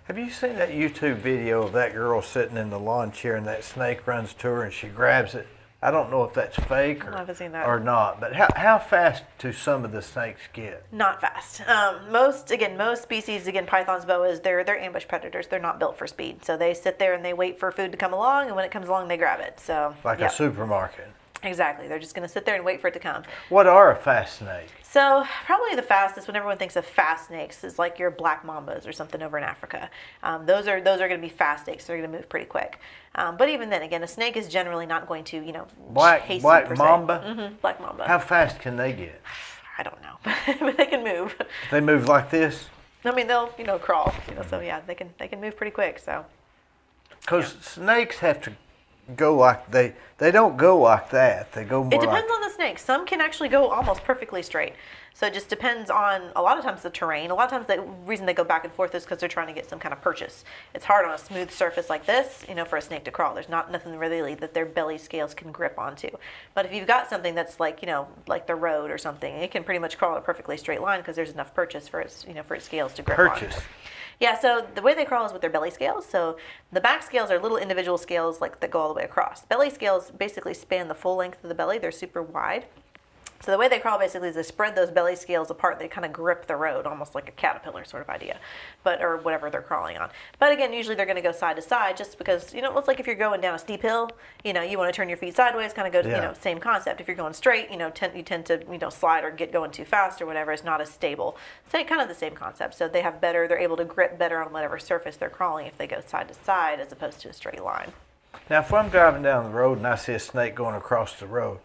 Have you seen that YouTube video of that girl sitting in the lawn chair and that snake runs to her and she grabs it? I don't know if that's fake or not, but how fast do some of the snakes get? Not fast. Most species, pythons, boas, they're ambush predators. They're not built for speed. So they sit there and they wait for food to come along, and when it comes along, they grab it. So like a supermarket. Exactly. They're just going to sit there and wait for it to come. What are a fast snake? So probably the fastest, when everyone thinks of fast snakes, is like your black mambas or something over in Africa. Those are going to be fast snakes. They're going to move pretty quick. But even then, again, a snake is generally not going to, black mamba? Mm-hmm, black mamba. How fast can they get? I don't know, but they can move. They move like this? I mean, they'll, crawl, so yeah, they can move pretty quick, so. Because snakes have to go like, they don't go like that. They go more It depends on the snake. Some can actually go almost perfectly straight. So it just depends on, a lot of times, the terrain. A lot of times the reason they go back and forth is because they're trying to get some kind of purchase. It's hard on a smooth surface like this, for a snake to crawl. There's nothing really that their belly scales can grip onto. But if you've got something that's like, like the road or something, it can pretty much crawl a perfectly straight line because there's enough purchase for its, for its scales to grip on. Purchase. Yeah, so the way they crawl is with their belly scales. So the back scales are little individual scales that go all the way across. Belly scales basically span the full length of the belly. They're super wide. So the way they crawl basically is they spread those belly scales apart. They kind of grip the road, almost like a caterpillar sort of idea, or whatever they're crawling on. But again, usually they're going to go side to side just because, it's like if you're going down a steep hill, you want to turn your feet sideways, kind of go to, same concept. If you're going straight, you tend to, slide or get going too fast or whatever. It's not as stable. So kind of the same concept. So they're able to grip better on whatever surface they're crawling if they go side to side as opposed to a straight line. Now, if I'm driving down the road and I see a snake going across the road,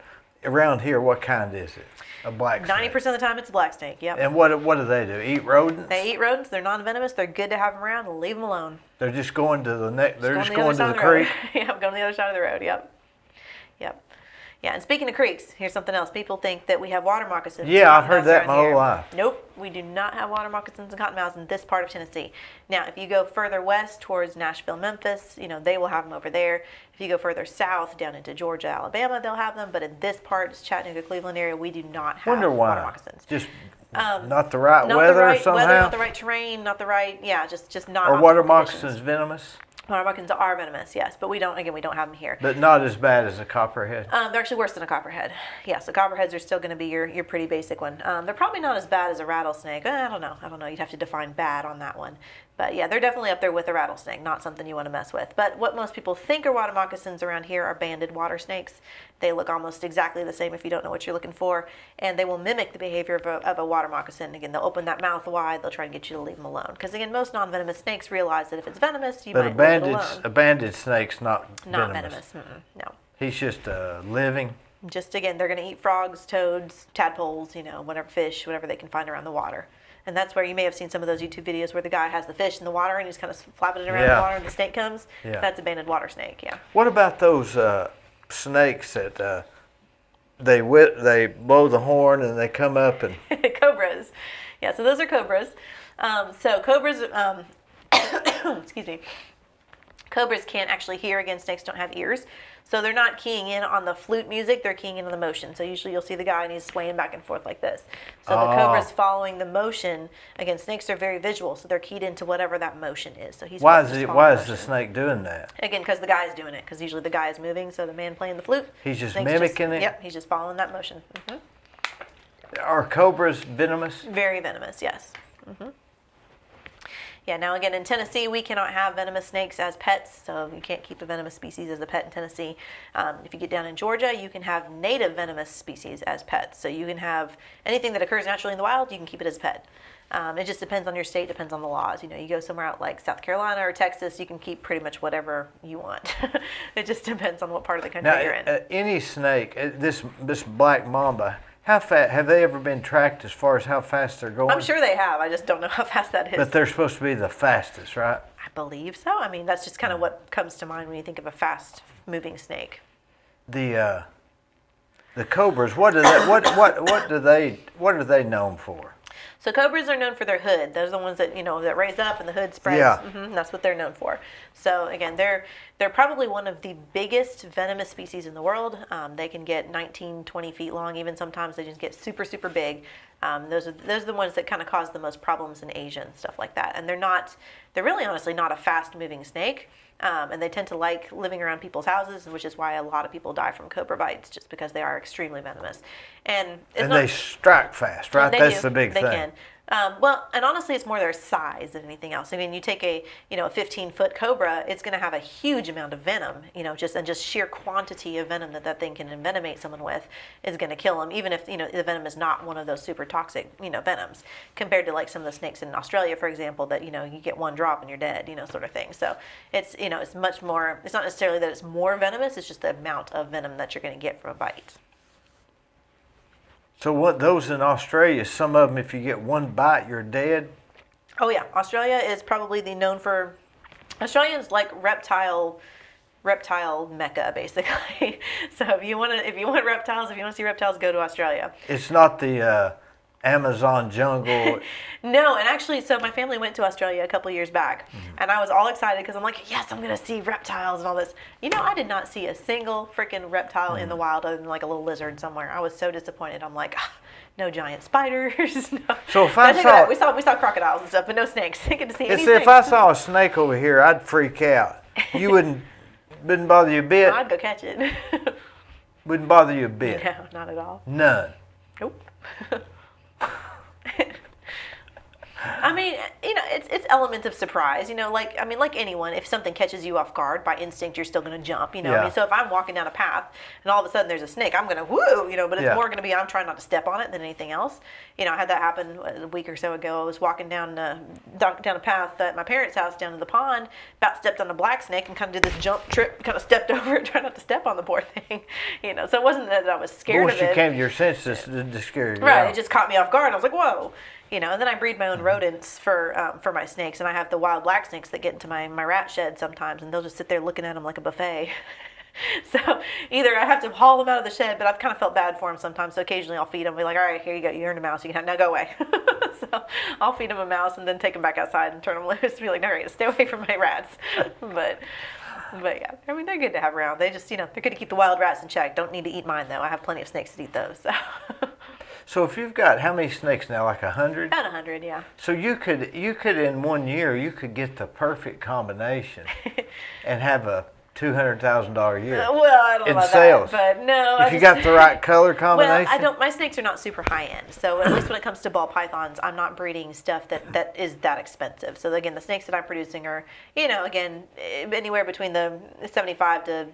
around here, what kind is it? A black snake? 90% of the time, it's a black snake. Yep. And what do they do? Eat rodents? They eat rodents. They're non-venomous. They're good to have them around. Leave them alone. They're just going to the neck. They're just going to the road. creek. Yep, going to the other side of the road. Yep. Yep. Yeah, and speaking of creeks, here's something else. People think that we have water moccasins. Yeah, I've heard that my whole life. Nope, we do not have water moccasins and cottonmouths in this part of Tennessee. Now, if you go further west towards Nashville, Memphis, they will have them over there. If you go further south down into Georgia, Alabama, they'll have them. But in this part, Chattanooga, Cleveland area, we do not have water moccasins. Just not the right not weather the right somehow? weather, not the right terrain, not the right, just not. Are water optimal moccasins conditions. venomous? Water moccasins are venomous, yes, but we don't have them here. But not as bad as a copperhead? They're actually worse than a copperhead. Yeah, so copperheads are still going to be your pretty basic one. They're probably not as bad as a rattlesnake. I don't know. You'd have to define bad on that one. But yeah, they're definitely up there with a rattlesnake, not something you want to mess with. But what most people think are water moccasins around here are banded water snakes. They look almost exactly the same if you don't know what you're looking for, and they will mimic the behavior of a water moccasin. Again, they'll open that mouth wide. They'll try to get you to leave them alone. Because again, most non-venomous snakes realize that if it's venomous, you might leave it alone. A banded snake's not venomous. No. He's just living. Just again, they're going to eat frogs, toads, tadpoles, whatever fish, whatever they can find around the water. And that's where you may have seen some of those YouTube videos where the guy has the fish in the water and he's kind of flapping it around the water and the snake comes. Yeah. That's a banded water snake, yeah. What about those snakes that they blow the horn and they come up and... Cobras. Yeah, so those are cobras. So cobras, excuse me, cobras can't actually hear. Again, snakes don't have ears. So they're not keying in on the flute music, they're keying in on the motion. So usually you'll see the guy and he's swaying back and forth like this. So the cobra's following the motion. Again, snakes are very visual, so they're keyed into whatever that motion is. So he's why is the snake doing that? Again, because the guy's doing it, because usually the guy is moving, so the man playing the flute. He's just mimicking it? Yep, he's just following that motion. Mm-hmm. Are cobras venomous? Very venomous, yes. Mm-hmm. Yeah, now again, in Tennessee, we cannot have venomous snakes as pets, so you can't keep a venomous species as a pet in Tennessee. If you get down in Georgia, you can have native venomous species as pets. So you can have anything that occurs naturally in the wild, you can keep it as a pet. It just depends on your state, depends on the laws. You go somewhere out like South Carolina or Texas, you can keep pretty much whatever you want. It just depends on what part of the country you're in. Any snake, this black mamba, how fast have they ever been tracked as far as how fast they're going? I'm sure they have. I just don't know how fast that is. But they're supposed to be the fastest, right? I believe so. I mean, that's just kind of what comes to mind when you think of a fast-moving snake. The cobras, what are they known for? So cobras are known for their hood. Those are the ones that that raise up and the hood spreads. Yeah. Mm-hmm, that's what they're known for. So again, they're probably one of the biggest venomous species in the world. They can get 19, 20 feet long. Even sometimes they just get super, super big. Those are the ones that kind of cause the most problems in Asia and stuff like that. And they're really honestly not a fast-moving snake. And they tend to like living around people's houses, which is why a lot of people die from cobra bites, just because they are extremely venomous. And they strike fast, right? That's the big thing. They can. Well, and honestly, it's more their size than anything else. I mean, you take a 15-foot cobra, it's going to have a huge amount of venom. Just sheer quantity of venom that thing can envenomate someone with is going to kill them, even if the venom is not one of those super toxic venoms. Compared to like some of the snakes in Australia, for example, that you get one drop and you're dead, sort of thing. So it's it's much more. It's not necessarily that it's more venomous. It's just the amount of venom that you're going to get from a bite. So what those in Australia, some of them, if you get one bite, you're dead? Oh yeah, Australia is probably Australians like reptile mecca, basically. So if you want reptiles, if you want to see reptiles, go to Australia. It's not the Amazon jungle. No, and actually, so my family went to Australia a couple years back, and I was all excited because I'm like, yes, I'm going to see reptiles and all this. I did not see a single freaking reptile in the wild other than like a little lizard somewhere. I was so disappointed. I'm like, no giant spiders. No. So if I saw... We saw crocodiles and stuff, but no snakes. Didn't get to see anything. If I saw a snake over here, I'd freak out. You wouldn't bother you a bit? I'd go catch it. Wouldn't bother you a bit? No, not at all. None? Nope. I mean, it's elements of surprise. Like anyone, if something catches you off guard, by instinct you're still going to jump. I Yeah. mean, so if I'm walking down a path and all of a sudden there's a snake, I'm going to woo. But it's Yeah. more going to be I'm trying not to step on it than anything else. I had that happen a week or so ago. I was walking down a path at my parents' house down to the pond, about stepped on a black snake and kind of did this jump trip, kind of stepped over it, trying not to step on the poor thing. So it wasn't that I was scared Once of you it. came to your senses, it did scare you. Right, out. it just caught me off guard. I was like, whoa. And then I breed my own rodents for my snakes, and I have the wild black snakes that get into my rat shed sometimes, and they'll just sit there looking at them like a buffet. So either I have to haul them out of the shed, but I've kind of felt bad for them sometimes. So occasionally I'll feed them, be like, all right, here you go, you earned a mouse, you can have, now go away. So I'll feed them a mouse and then take them back outside and turn them loose. Be like, all right, stay away from my rats. But yeah, I mean, they're good to have around. They just, they're good to keep the wild rats in check. Don't need to eat mine though. I have plenty of snakes to eat those. So. So if you've got how many snakes now? Like 100? About 100, yeah. So you could in 1 year you could get the perfect combination and have a $200,000 year. Well, I don't know in about sales. that, but no. If you got the right color combination. Well, I don't. My snakes are not super high end, so at least when it comes to ball pythons, I'm not breeding stuff that is that expensive. So again, the snakes that I'm producing are, again, anywhere between the $75 to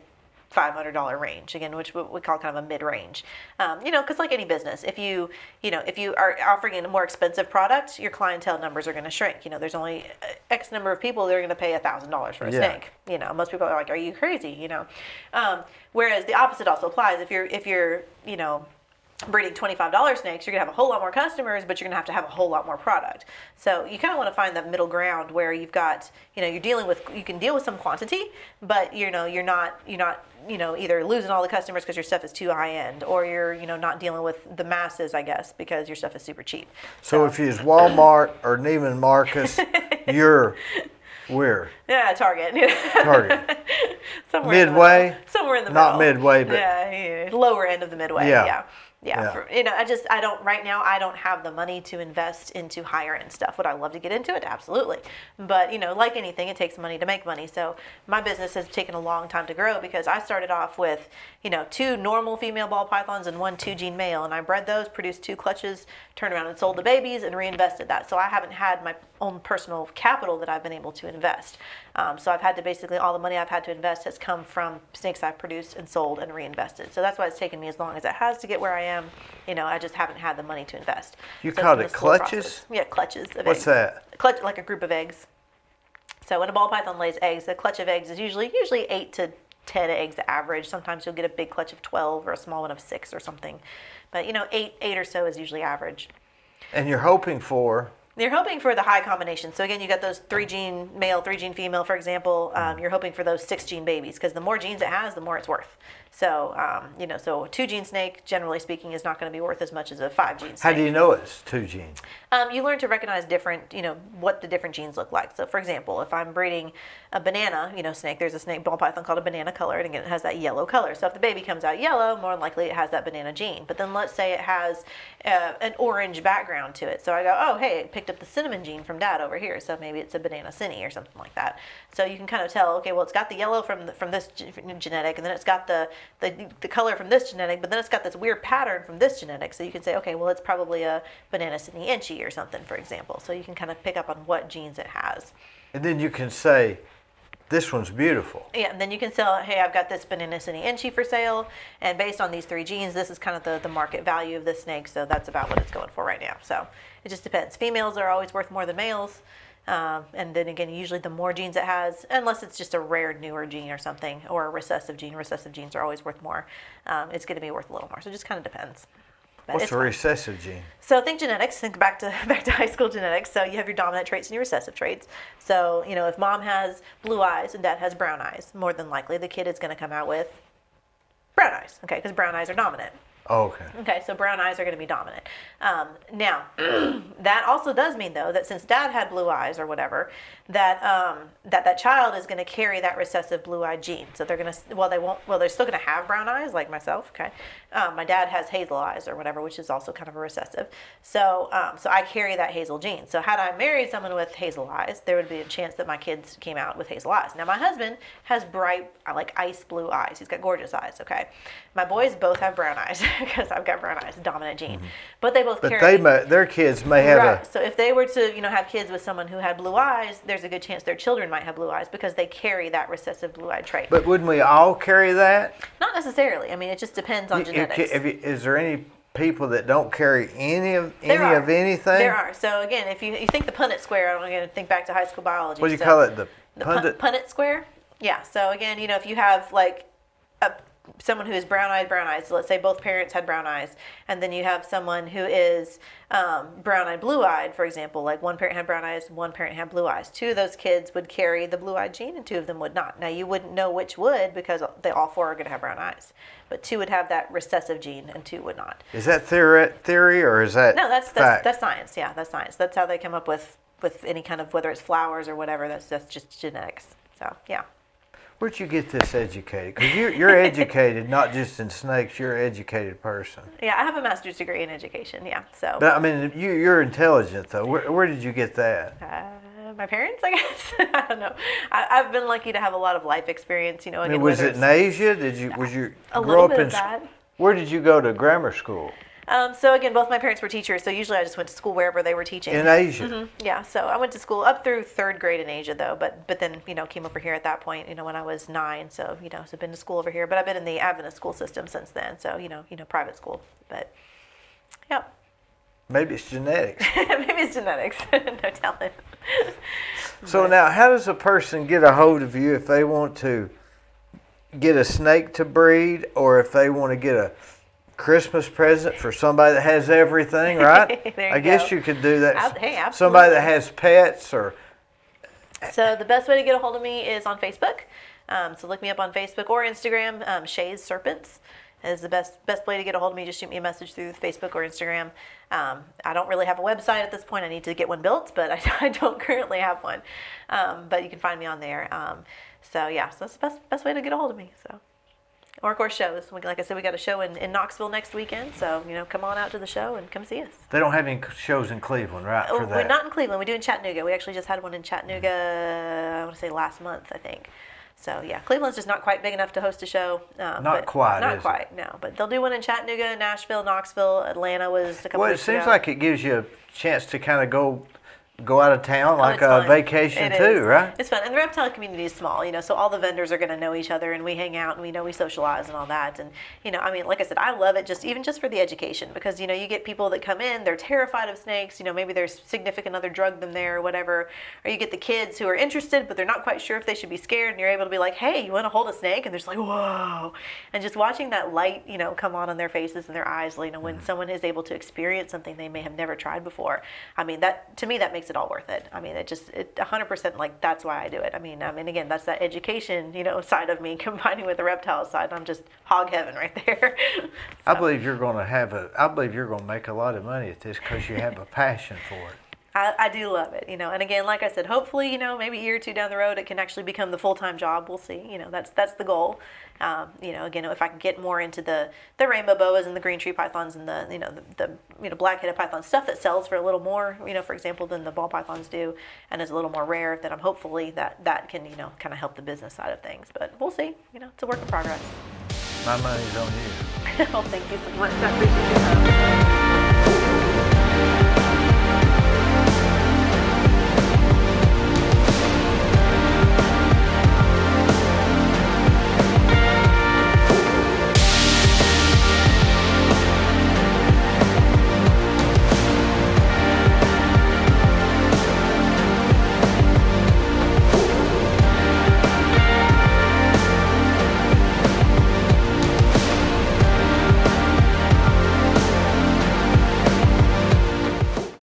$500 range, again, which we call kind of a mid-range. Because like any business, if you are offering a more expensive product, your clientele numbers are going to shrink. There's only X number of people that are going to pay $1,000 for a snake. Most people are like, "Are you crazy?" Whereas the opposite also applies. If you're breeding $25 snakes, you're gonna have a whole lot more customers, but you're gonna have a whole lot more product. So you kind of want to find that middle ground where you've got, you can deal with some quantity, but you're not either losing all the customers because your stuff is too high end, or you're not dealing with the masses, I guess, because your stuff is super cheap. So if you use Walmart or Neiman Marcus, you're where? Yeah, Target. Target. Somewhere Midway? Somewhere in the Not middle. midway, but yeah, lower end of the midway. Yeah. Yeah. Right now I don't have the money to invest into higher end stuff. Would I love to get into it? Absolutely. But, like anything, it takes money to make money. So my business has taken a long time to grow because I started off with, 2 normal female ball pythons and 1 2-gene male. And I bred those, produced 2 clutches, turned around and sold the babies and reinvested that. So I haven't had my own personal capital that I've been able to invest. So I've had to basically, all the money I've had to invest has come from snakes I've produced and sold and reinvested. So that's why it's taken me as long as it has to get where I am. I just haven't had the money to invest. You so called it's it been a slow clutches? process. Yeah, clutches of What's eggs. that? A clutch, like a group of eggs. So when a ball python lays eggs, the clutch of eggs is usually 8 to 10 eggs average. Sometimes you'll get a big clutch of 12 or a small one of 6 or something. But 8 or so is usually average. And you're hoping for? You're hoping for the high combination. So again, you got those 3-gene male, 3-gene female, for example. You're hoping for those 6-gene babies because the more genes it has, the more it's worth. So, so a 2-gene snake, generally speaking, is not going to be worth as much as a 5-gene snake. How do you know it's 2 genes? You learn to recognize different, what the different genes look like. So, for example, if I'm breeding a banana, snake, there's a snake ball python called a banana colored, and again, it has that yellow color. So if the baby comes out yellow, more than likely it has that banana gene. But then let's say it has an orange background to it. So I go, oh, hey, it picked up the cinnamon gene from dad over here. So maybe it's a banana cinny or something like that. So you can kind of tell, okay, well, it's got the yellow from this genetic, and then it's got the color from this genetic, but then it's got this weird pattern from this genetic. So you can say, okay, well, it's probably a banana cinny inchy or something, for example. So you can kind of pick up on what genes it has. And then you can say, this one's beautiful. Yeah, and then you can sell, hey, I've got this banana cinny inchy for sale, and based on these 3 genes, this is kind of the market value of this snake, so that's about what it's going for right now. So it just depends. Females are always worth more than males, and then again, usually the more genes it has, unless it's just a rare newer gene or something, or a recessive genes are always worth more, it's going to be worth a little more, so it just kind of depends. But What's a recessive gene? So think genetics. Think back to high school genetics. So you have your dominant traits and your recessive traits. So if mom has blue eyes and dad has brown eyes, more than likely the kid is going to come out with brown eyes. Okay, because brown eyes are dominant. Oh, okay. Okay, so brown eyes are going to be dominant. Now, that also does mean, though, that since dad had blue eyes or whatever, that child is going to carry that recessive blue-eyed gene. So they're going to, they're still going to have brown eyes, like myself, okay? My dad has hazel eyes or whatever, which is also kind of a recessive. So I carry that hazel gene. So had I married someone with hazel eyes, there would be a chance that my kids came out with hazel eyes. Now, my husband has bright, like ice blue eyes. He's got gorgeous eyes, okay? My boys both have brown eyes. because I've got brown eyes, dominant gene. But they both But carry. their kids may have Right. So if they were to, have kids with someone who had blue eyes, there's a good chance their children might have blue eyes because they carry that recessive blue-eyed trait. But wouldn't we all carry that? Not necessarily. I mean, it just depends on genetics. Is there any people that don't carry any of There are. anything? There are. So again, if you think the Punnett square, I'm going to think back to high school biology. What do you call it? The Punnett square? Yeah. So again, if you have like someone who is brown eyes, so let's say both parents had brown eyes, and then you have someone who is brown eyed, blue eyed, for example, like one parent had brown eyes, one parent had blue eyes. Two of those kids would carry the blue eyed gene and two of them would not. Now you wouldn't know which would because they all four are going to have brown eyes, but two would have that recessive gene and two would not. Is that theory or is that No, that's fact? science. Yeah, that's science. That's how they come up with any kind of, whether it's flowers or whatever. That's just genetics. So yeah. Where'd you get this educated? Because you're educated, not just in snakes. You're an educated person. Yeah, I have a master's degree in education. Yeah, so. But I mean, you're intelligent though. Where did you get that? My parents, I guess. I don't know. I've been lucky to have a lot of life experience. I mean, was it in Asia? Was you a grow little up bit in? of that. Where did you go to grammar school? So again, both my parents were teachers, so usually I just went to school wherever they were teaching. In Asia. Yeah, so I went to school up through third grade in Asia, though, but then came over here at that point, when I was 9. So so I've been to school over here, but I've been in the Adventist school system since then. So private school, but yeah. Maybe it's genetics. Maybe it's genetics. No telling. So now, how does a person get a hold of you if they want to get a snake to breed, or if they want to get a Christmas present for somebody that has everything, right? I guess you could do that. Hey, absolutely. Somebody that has pets or. So the best way to get a hold of me is on Facebook. So look me up on Facebook or Instagram. Shay's Serpents is the best way to get a hold of me. Just shoot me a message through Facebook or Instagram. I don't really have a website at this point. I need to get one built, but I don't currently have one. But you can find me on there. So that's the best way to get a hold of me. So. Or, of course, shows. Like I said, we got a show in Knoxville next weekend. So, come on out to the show and come see us. They don't have any shows in Cleveland, right, for that? We're not in Cleveland. We do in Chattanooga. We actually just had one in Chattanooga, I want to say last month, I think. So, yeah, Cleveland's just not quite big enough to host a show. Not quite, no. But they'll do one in Chattanooga, Nashville, Knoxville, Atlanta was a couple Well, it weeks ago. seems like it gives you a chance to kind of go out of town, like it's a fun. vacation It too, is. right? It's fun. And the reptile community is small, so all the vendors are going to know each other and we hang out and we socialize and all that. And, like I said, I love it even just for the education because, you get people that come in, they're terrified of snakes, maybe their significant other drugged them there or whatever. Or you get the kids who are interested, but they're not quite sure if they should be scared and you're able to be like, hey, you want to hold a snake? And they're just like, whoa. And just watching that light, come on their faces and their eyes, when someone is able to experience something they may have never tried before. I mean, to me, that makes it all worth it. I mean, it 100%, like, that's why I do it. I mean, again, that's that education, side of me combining with the reptile side. I'm just hog heaven right there. So. I believe you're going to make a lot of money at this because you have a passion for it. I do love it, and again, like I said, hopefully, maybe a year or two down the road, it can actually become the full-time job. We'll see, that's the goal. Again, if I can get more into the rainbow boas and the green tree pythons and the black-headed python stuff that sells for a little more, for example, than the ball pythons do, and is a little more rare, then I'm hopefully that can, kind of help the business side of things. But we'll see, it's a work in progress. My money's on you. Well, thank you so much. I appreciate your time.